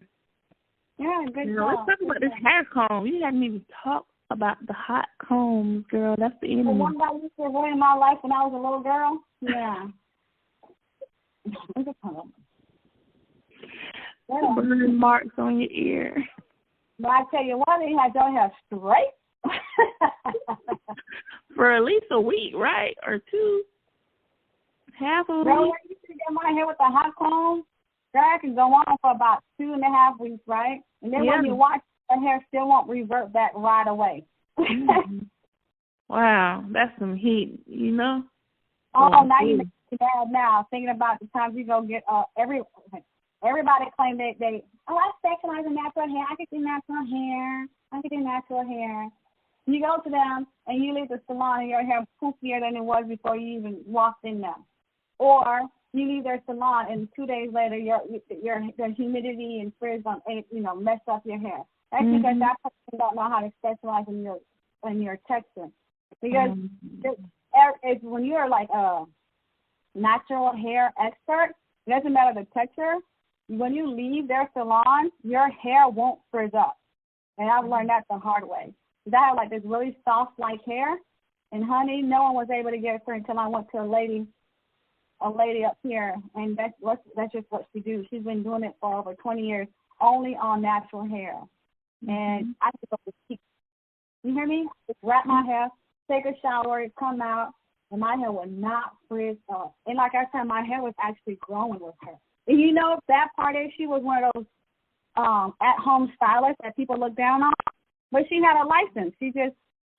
Yeah, good job. Let's talk about this hair comb. You haven't even talked about the hot combs, girl. That's the enemy. The one that used to ruin my life when I was a little girl. Yeah. The burn marks on your ear. But I tell you what, they had your hair straight. For at least a week, right? Or two. Half a Girl, week? I used to get my hair with a hot comb. That can go on for about 2.5 weeks, right? And then when you watch, the hair still won't revert back right away. Mm-hmm. Wow, that's some heat, you know? Oh, now you make me mad now, thinking about the times you go get everybody claim they I specialize in natural hair. I could do natural hair. I could do natural hair. You go to them and you leave the salon and your hair poofier than it was before you even walked in there. Or you leave their salon and 2 days later the humidity and frizz mess up your hair. That's because that person don't know how to specialize in your texture. Because it's when you're like a natural hair expert, it doesn't matter the texture. When you leave their salon, your hair won't frizz up. And I've learned that the hard way. Because I have like this really soft like hair, and honey, no one was able to get it for until I went to a lady up here, and that's just what she do. She's been doing it for over 20 years, only on natural hair. And I could go to sleep. You hear me? Just wrap my hair, take a shower, come out, and my hair would not frizz up. And like I said, my hair was actually growing with her. And you know, that part is she was one of those at-home stylists that people look down on. But she had a license. She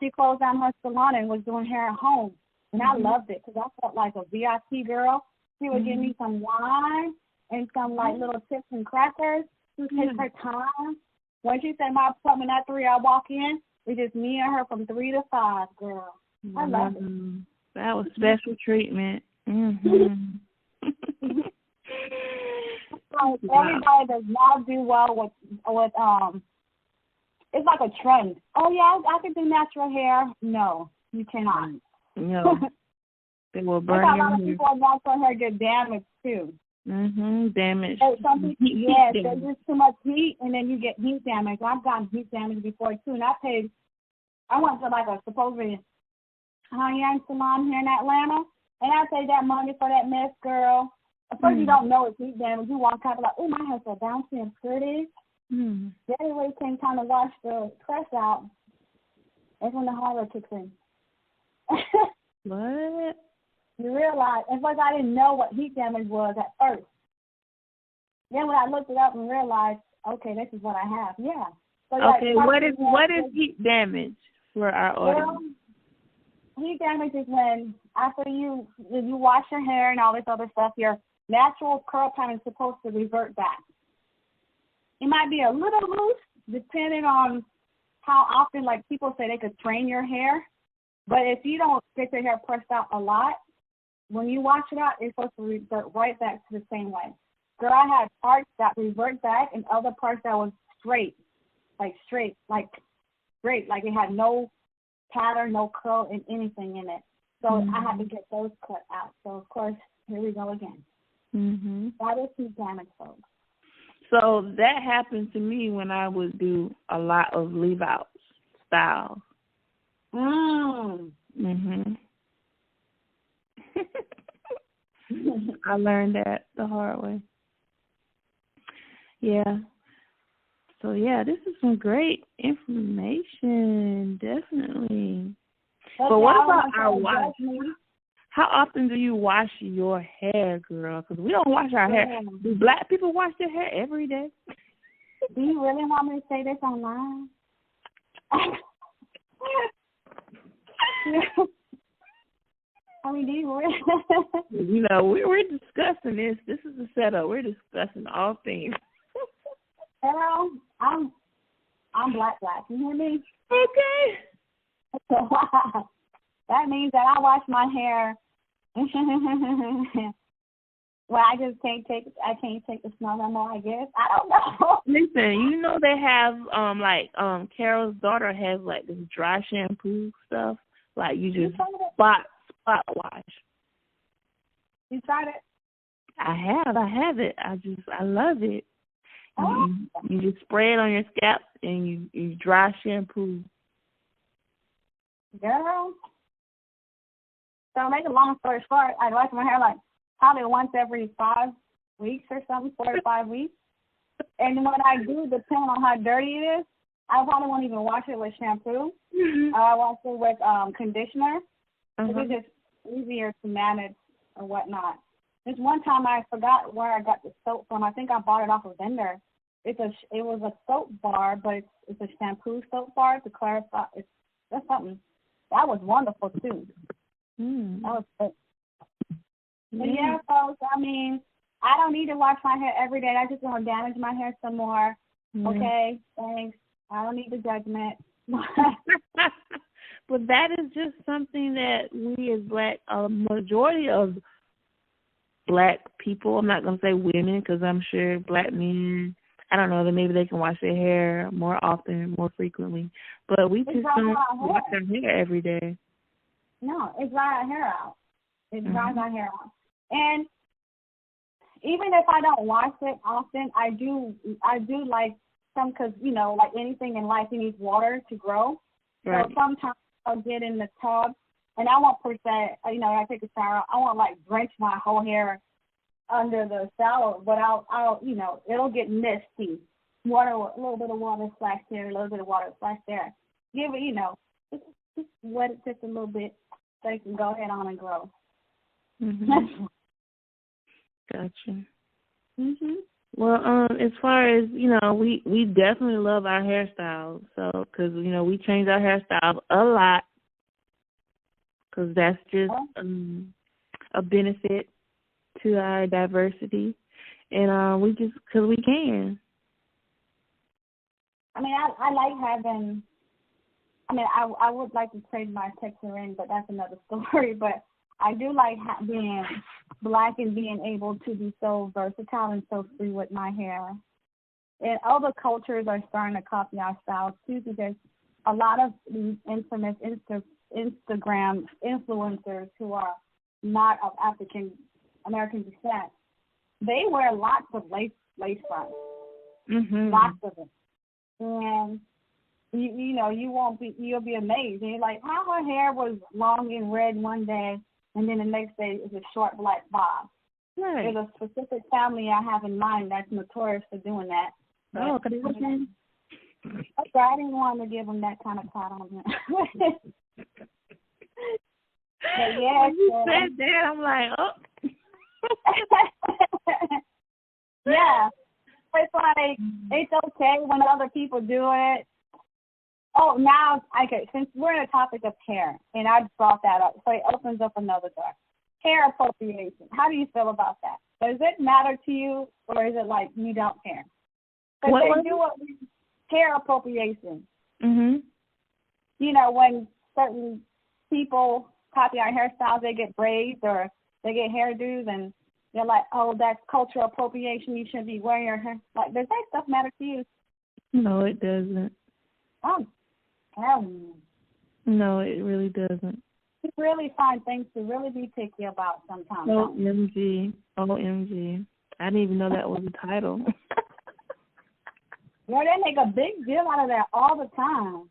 closed down her salon and was doing hair at home. And I loved it because I felt like a VIP girl. She would give me some wine and some like little chips and crackers. She would take her time. When she said my appointment at 3, I walk in. It's just me and her from 3 to 5, girl. I love it. That was special treatment. Mm-hmm. Everybody does not do well with it's like a trend. Oh yeah, I can do natural hair. No, you cannot. No. They will burn a your lot of hair. people with natural hair get damaged too. Damage. Some people, yes, there's just too much heat, and then you get heat damage. I've gotten heat damage before too, and I went to like a supposedly high-end salon here in Atlanta, and I paid that money for that mess, girl. At first you don't know it's heat damage. You walk out like, oh, my hair's so bouncy and pretty. Then when it came time to wash the press out, that's when the horror kicks in. What? You realize, it's like I didn't know what heat damage was at first. Then when I looked it up and realized, okay, this is what I have. Yeah. So okay, what is heat damage for our audience? Well, heat damage is when after you wash your hair and all this other stuff, your natural curl pattern is supposed to revert back. It might be a little loose, depending on how often, like people say they could train your hair. But if you don't get your hair pressed out a lot, when you wash it out, it's supposed to revert right back to the same way. Girl, I had parts that revert back and other parts that was straight, like it had no pattern, no curl, and anything in it. So I had to get those cut out. So, of course, here we go again. That is heat damage, folks. So that happened to me when I would do a lot of leave-out styles. I learned that the hard way. Yeah. So, yeah, this is some great information, definitely. But what about our wash? How often do you wash your hair, girl? Because we don't wash our hair. Do black people wash their hair every day? Do you really want me to say this online? I mean, do you really? You know, we're discussing this. This is the setup. We're discussing all things. Girl, I'm black. You hear me? Okay. That means that I wash my hair. Well, I can't take the smell no more, I guess. I don't know. Listen, you know they have Carol's daughter has like this dry shampoo stuff. Like you just spot wash. You tried it? I have it. I love it. Oh. You just spray it on your scalp and you dry shampoo. Girl. So make a long story short, I wash my hair like probably once every 5 weeks or something, 4 to 5 weeks. And when I do, depending on how dirty it is, I probably won't even wash it with shampoo. I wash it with conditioner. It's just easier to manage or whatnot. This one time I forgot where I got the soap from. I think I bought it off a vendor. It was a soap bar, but it's a shampoo soap bar to clarify. That's something. That was wonderful too. That was good. But yeah, folks, I mean, I don't need to wash my hair every day. I just want to damage my hair some more. Okay, thanks. I don't need the judgment. But that is just something that we as a majority of Black people, I'm not going to say women, because I'm sure Black men, I don't know, that maybe they can wash their hair more often, more frequently. But we just don't wash our hair every day. No, it dries our hair out. It dries our hair out. And even if I don't wash it often, I do like some, because, you know, like anything in life, you need water to grow. Right. So sometimes I'll get in the tub, and I won't per se, you know, when I take a shower, I won't like drench my whole hair under the shower, but I'll you know, it'll get misty. Water, a little bit of water splash here, a little bit of water splash there. Give it, you know, just wet it just a little bit so it can go ahead on and grow. Gotcha. Well, as far as, you know, we definitely love our hairstyles. So, because, you know, we change our hairstyles a lot, because that's just a benefit to our diversity. And we just, because we can. I mean, I like having, I mean, I would like to trade my texture in, but that's another story. But I do like being Black and being able to be so versatile and so free with my hair. And other cultures are starting to copy our styles too, because a lot of these infamous Instagram influencers who are not of African American descent, they wear lots of lace fronts, lots of them. And you know, you'll be amazed. And you're like, how her hair was long and red one day, and then the next day it's a short black bob. Right. There's a specific family I have in mind that's notorious for doing that. Oh, I didn't want to give them that kind of pat on them. But yeah, when you said that, I'm like, oh. Yeah. It's like, it's okay when other people do it. Oh, now, okay, since we're in the topic of hair, and I brought that up, so it opens up another door. Hair appropriation. How do you feel about that? Does it matter to you, or is it like you don't care? Because they do hair appropriation. You know, when certain people copy our hairstyles, they get braids or they get hairdos, and they're like, oh, that's cultural appropriation. You shouldn't be wearing your hair. Like, does that stuff matter to you? No, it doesn't. Oh, no, it really doesn't. You really find things to really be picky about sometimes. OMG. I didn't even know that was a title. Yeah, they make a big deal out of that all the time.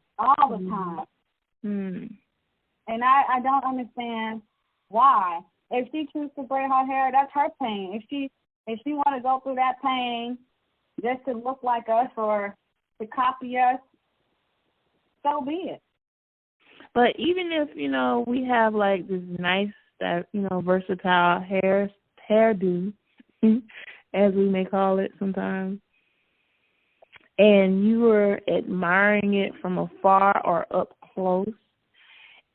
And I don't understand why. If she chooses to braid her hair, that's her pain. If she want to go through that pain just to look like us or to copy us, so be it. But even if, you know, we have like this nice, you know, versatile hairdo, as we may call it sometimes, and you are admiring it from afar or up close,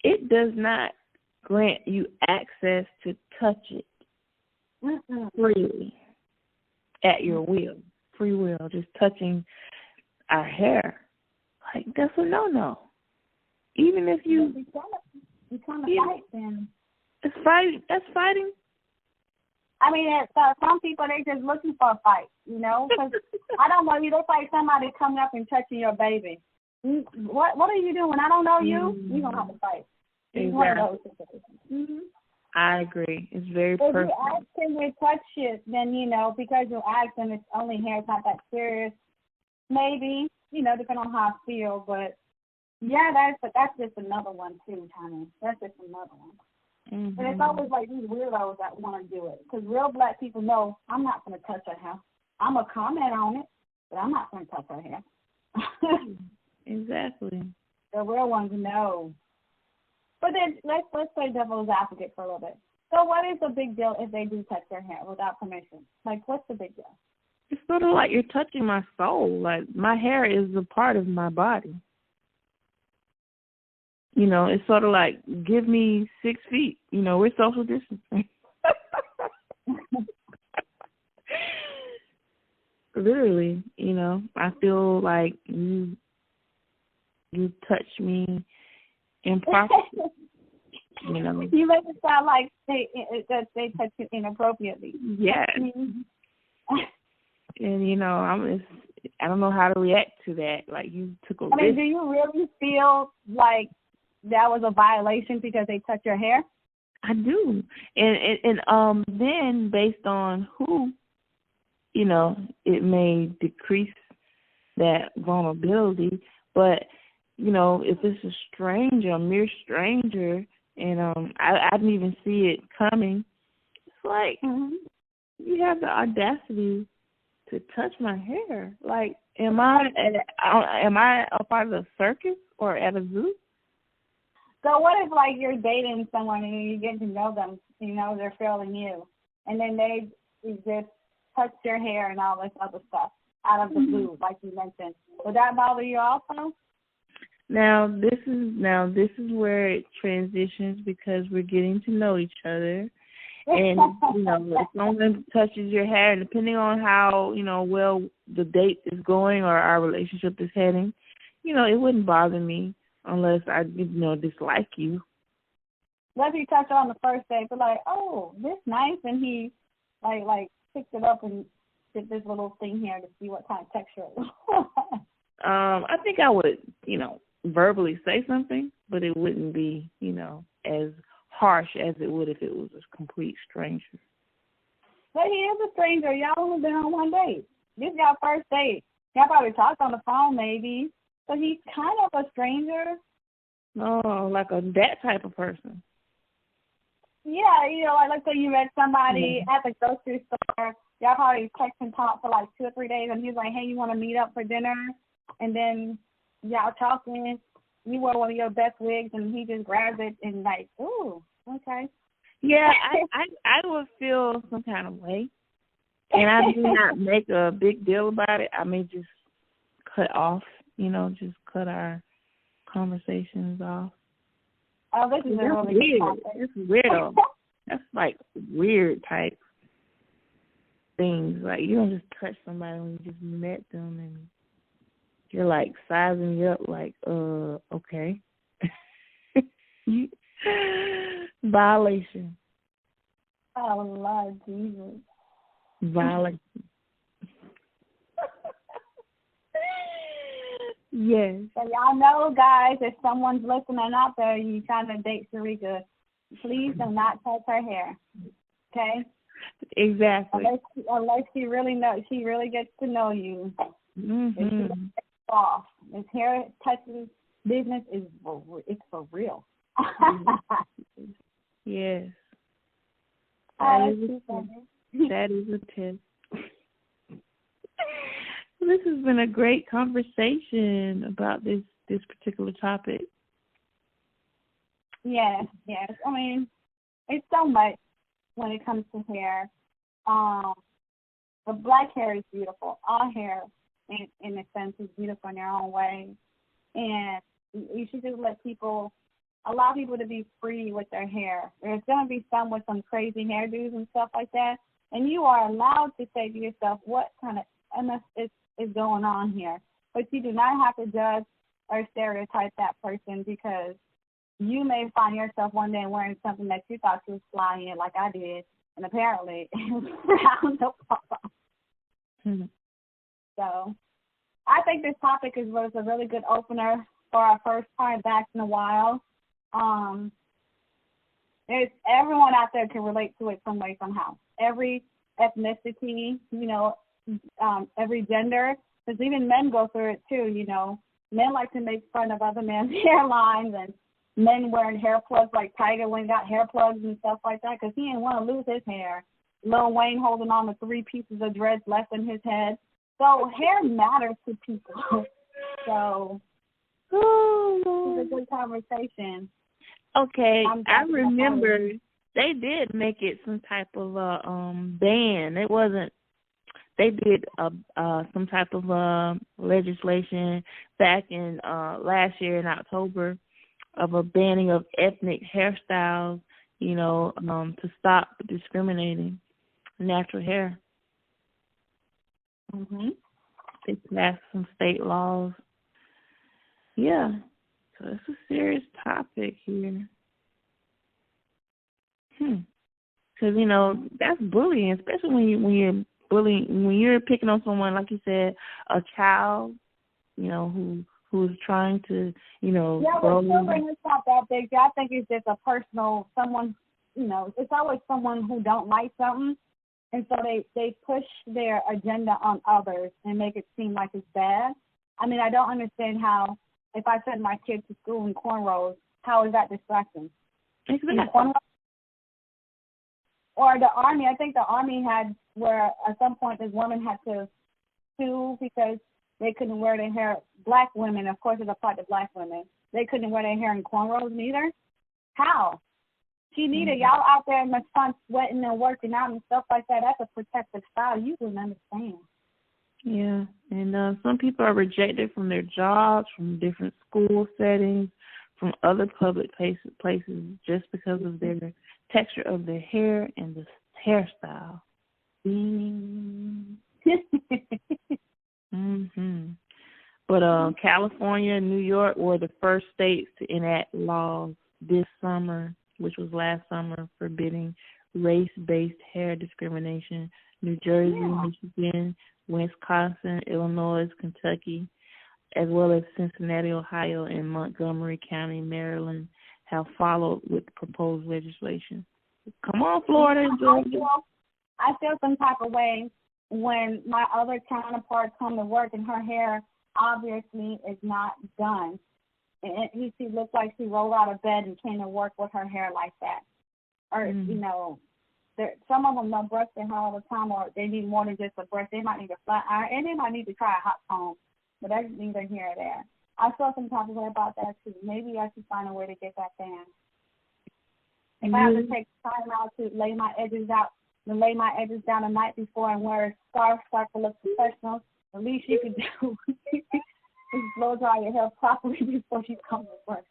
it does not grant you access to touch it freely at your will, free will, just touching our hair. Like, that's a no-no. Even if you trying to fight, then it's fighting. That's fighting. I mean, some people, they just looking for a fight, you know. Because I don't know you. It's like somebody coming up and touching your baby. What are you doing? I don't know you. You don't have to fight. Exactly. I agree. It's very personal. If you ask them to touch it, then, you know, because you ask them, it's only hair, it's not that serious. Maybe, you know, depending on how I feel. But yeah, that's just another one too, Tommy. That's just another one. And it's always like these weirdos that want to do it. Because real Black people know, I'm not going to touch her hair. I'm going to comment on it, but I'm not going to touch her hair. Exactly. The real ones know. But then let's play devil's advocate for a little bit. So what is the big deal if they do touch their hair without permission? Like, what's the big deal? It's sort of like you're touching my soul. Like, my hair is a part of my body. You know, it's sort of like, give me 6 feet. You know, we're social distancing. Literally, you know, I feel like you touch me improperly. You know, you make it sound like they touch you inappropriately. Yes. And you know, I don't know how to react to that. Like, you took a risk. Do you really feel like that was a violation because they touched your hair? I do, and then based on who, you know, it may decrease that vulnerability. But you know, if it's a stranger, a mere stranger, and I didn't even see it coming, it's like, you have the audacity to touch my hair. Like, am I a part of the circus or at a zoo? So what if, like, you're dating someone and you get to know them, you know, they're fairly new, and then they just touch your hair and all this other stuff out of the blue, like you mentioned? Would that bother you also? Now this is where it transitions, because we're getting to know each other. And, you know, if someone touches your hair, depending on how, you know, well the date is going or our relationship is heading, you know, it wouldn't bother me unless I, you know, dislike you. Let me touch on the first day, but like, oh, this nice, and he like picked it up and did this little thing here to see what kind of texture it was. I think I would, you know, verbally say something, but it wouldn't be, you know, as harsh as it would if it was a complete stranger. But he is a stranger. Y'all only been on one date. This is y'all first date. Y'all probably talked on the phone maybe. So he's kind of a stranger. Oh, like that type of person. Yeah, you know, like let's say you met somebody at the grocery store. Y'all probably text and talk for like 2 or 3 days, and he's like, hey, you want to meet up for dinner? And then y'all talking. You wear one of your best wigs, and he just grabs it and like, ooh, okay. Yeah, I would feel some kind of way, and I do not make a big deal about it. I may just cut off, you know, just cut our conversations off. Oh, this is really weird. It's weird. That's like weird type things. Like, you don't just touch somebody when you just met them and you're like sizing you up like, okay. Violation. Oh, Lord Jesus. Violation. Yes. So y'all know, guys, if someone's listening out there, you trying to date Sharika, please do not touch her hair. Okay? Exactly. Unless she really gets to know you. Mm-hmm. If she gets off. If hair touches business, it's for real. Yes. That is a tip. This has been a great conversation about this particular topic. Yes. I mean, it's so much when it comes to hair. But black hair is beautiful. All hair, in a sense, is beautiful in their own way. And you should just allow people to be free with their hair. There's going to be some with some crazy hairdos and stuff like that. And you are allowed to say to yourself, what kind of MS is going on here? But you do not have to judge or stereotype that person, because you may find yourself one day wearing something that you thought you was fly in, like I did, and apparently it was frowned upon. Mm-hmm. So I think this topic was a really good opener for our first time back in a while. There's everyone out there can relate to it some way, somehow. Every ethnicity, you know, every gender, because even men go through it too, you know. Men like to make fun of other men's hairlines, and men wearing hair plugs like Tiger when he got hair plugs and stuff like that, because he didn't want to lose his hair. Lil Wayne holding on to 3 pieces of dreads left in his head. So hair matters to people. So it's a good conversation. Okay, I remember they did make it some type of ban. It wasn't. They did some type of legislation back in last year in October of a banning of ethnic hairstyles, to stop discriminating natural hair. They passed some state laws. Yeah, so it's a serious topic here. Because that's bullying, especially when you're bullying, when you're picking on someone, like you said, a child, who's trying to, Yeah, grow. but children, it's not that big. I think it's just a personal, someone, it's always someone who don't like something. And so they push their agenda on others and make it seem like it's bad. I mean, I don't understand how, if I send my kid to school in cornrows, how is that distracting? Exactly. Or the Army, I think the Army had where at some point this woman had to sue because they couldn't wear their hair. Black women, of course, it applied to black women. They couldn't wear their hair in cornrows neither. How? She needed y'all out there in the sun sweating and working out and stuff like that. That's a protective style. You wouldn't understand. Yeah, and some people are rejected from their jobs, from different school settings, from other public places just because of their texture of their hair and the hairstyle. But California and New York were the first states to enact laws this summer, which was last summer, forbidding race-based hair discrimination. New Jersey, Michigan, Wisconsin, Illinois, Kentucky, as well as Cincinnati, Ohio, and Montgomery County, Maryland, have followed with proposed legislation. Come on, Florida and Georgia. I feel some type of way when my other counterparts come to work and her hair obviously is not done. And she looks like she rolled out of bed and came to work with her hair like that. Or, some of them don't brush their hair all the time, or they need more than just a brush. They might need a flat iron, and they might need to try a hot comb. But that's neither here or there. I feel some type of way about that, too. Maybe I should find a way to get that banned. If I have to take time out to lay my edges out, and lay my edges down the night before and wear a scarf so I can look professional, the least you can do is blow dry your hair properly before you come to work.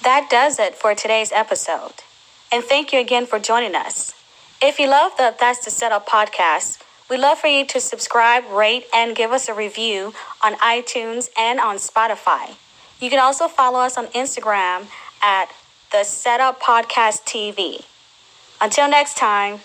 That does it for today's episode. And thank you again for joining us. If you love the That's the Setup podcast, we'd love for you to subscribe, rate, and give us a review on iTunes and on Spotify. You can also follow us on Instagram at the Setup Podcast TV. Until next time.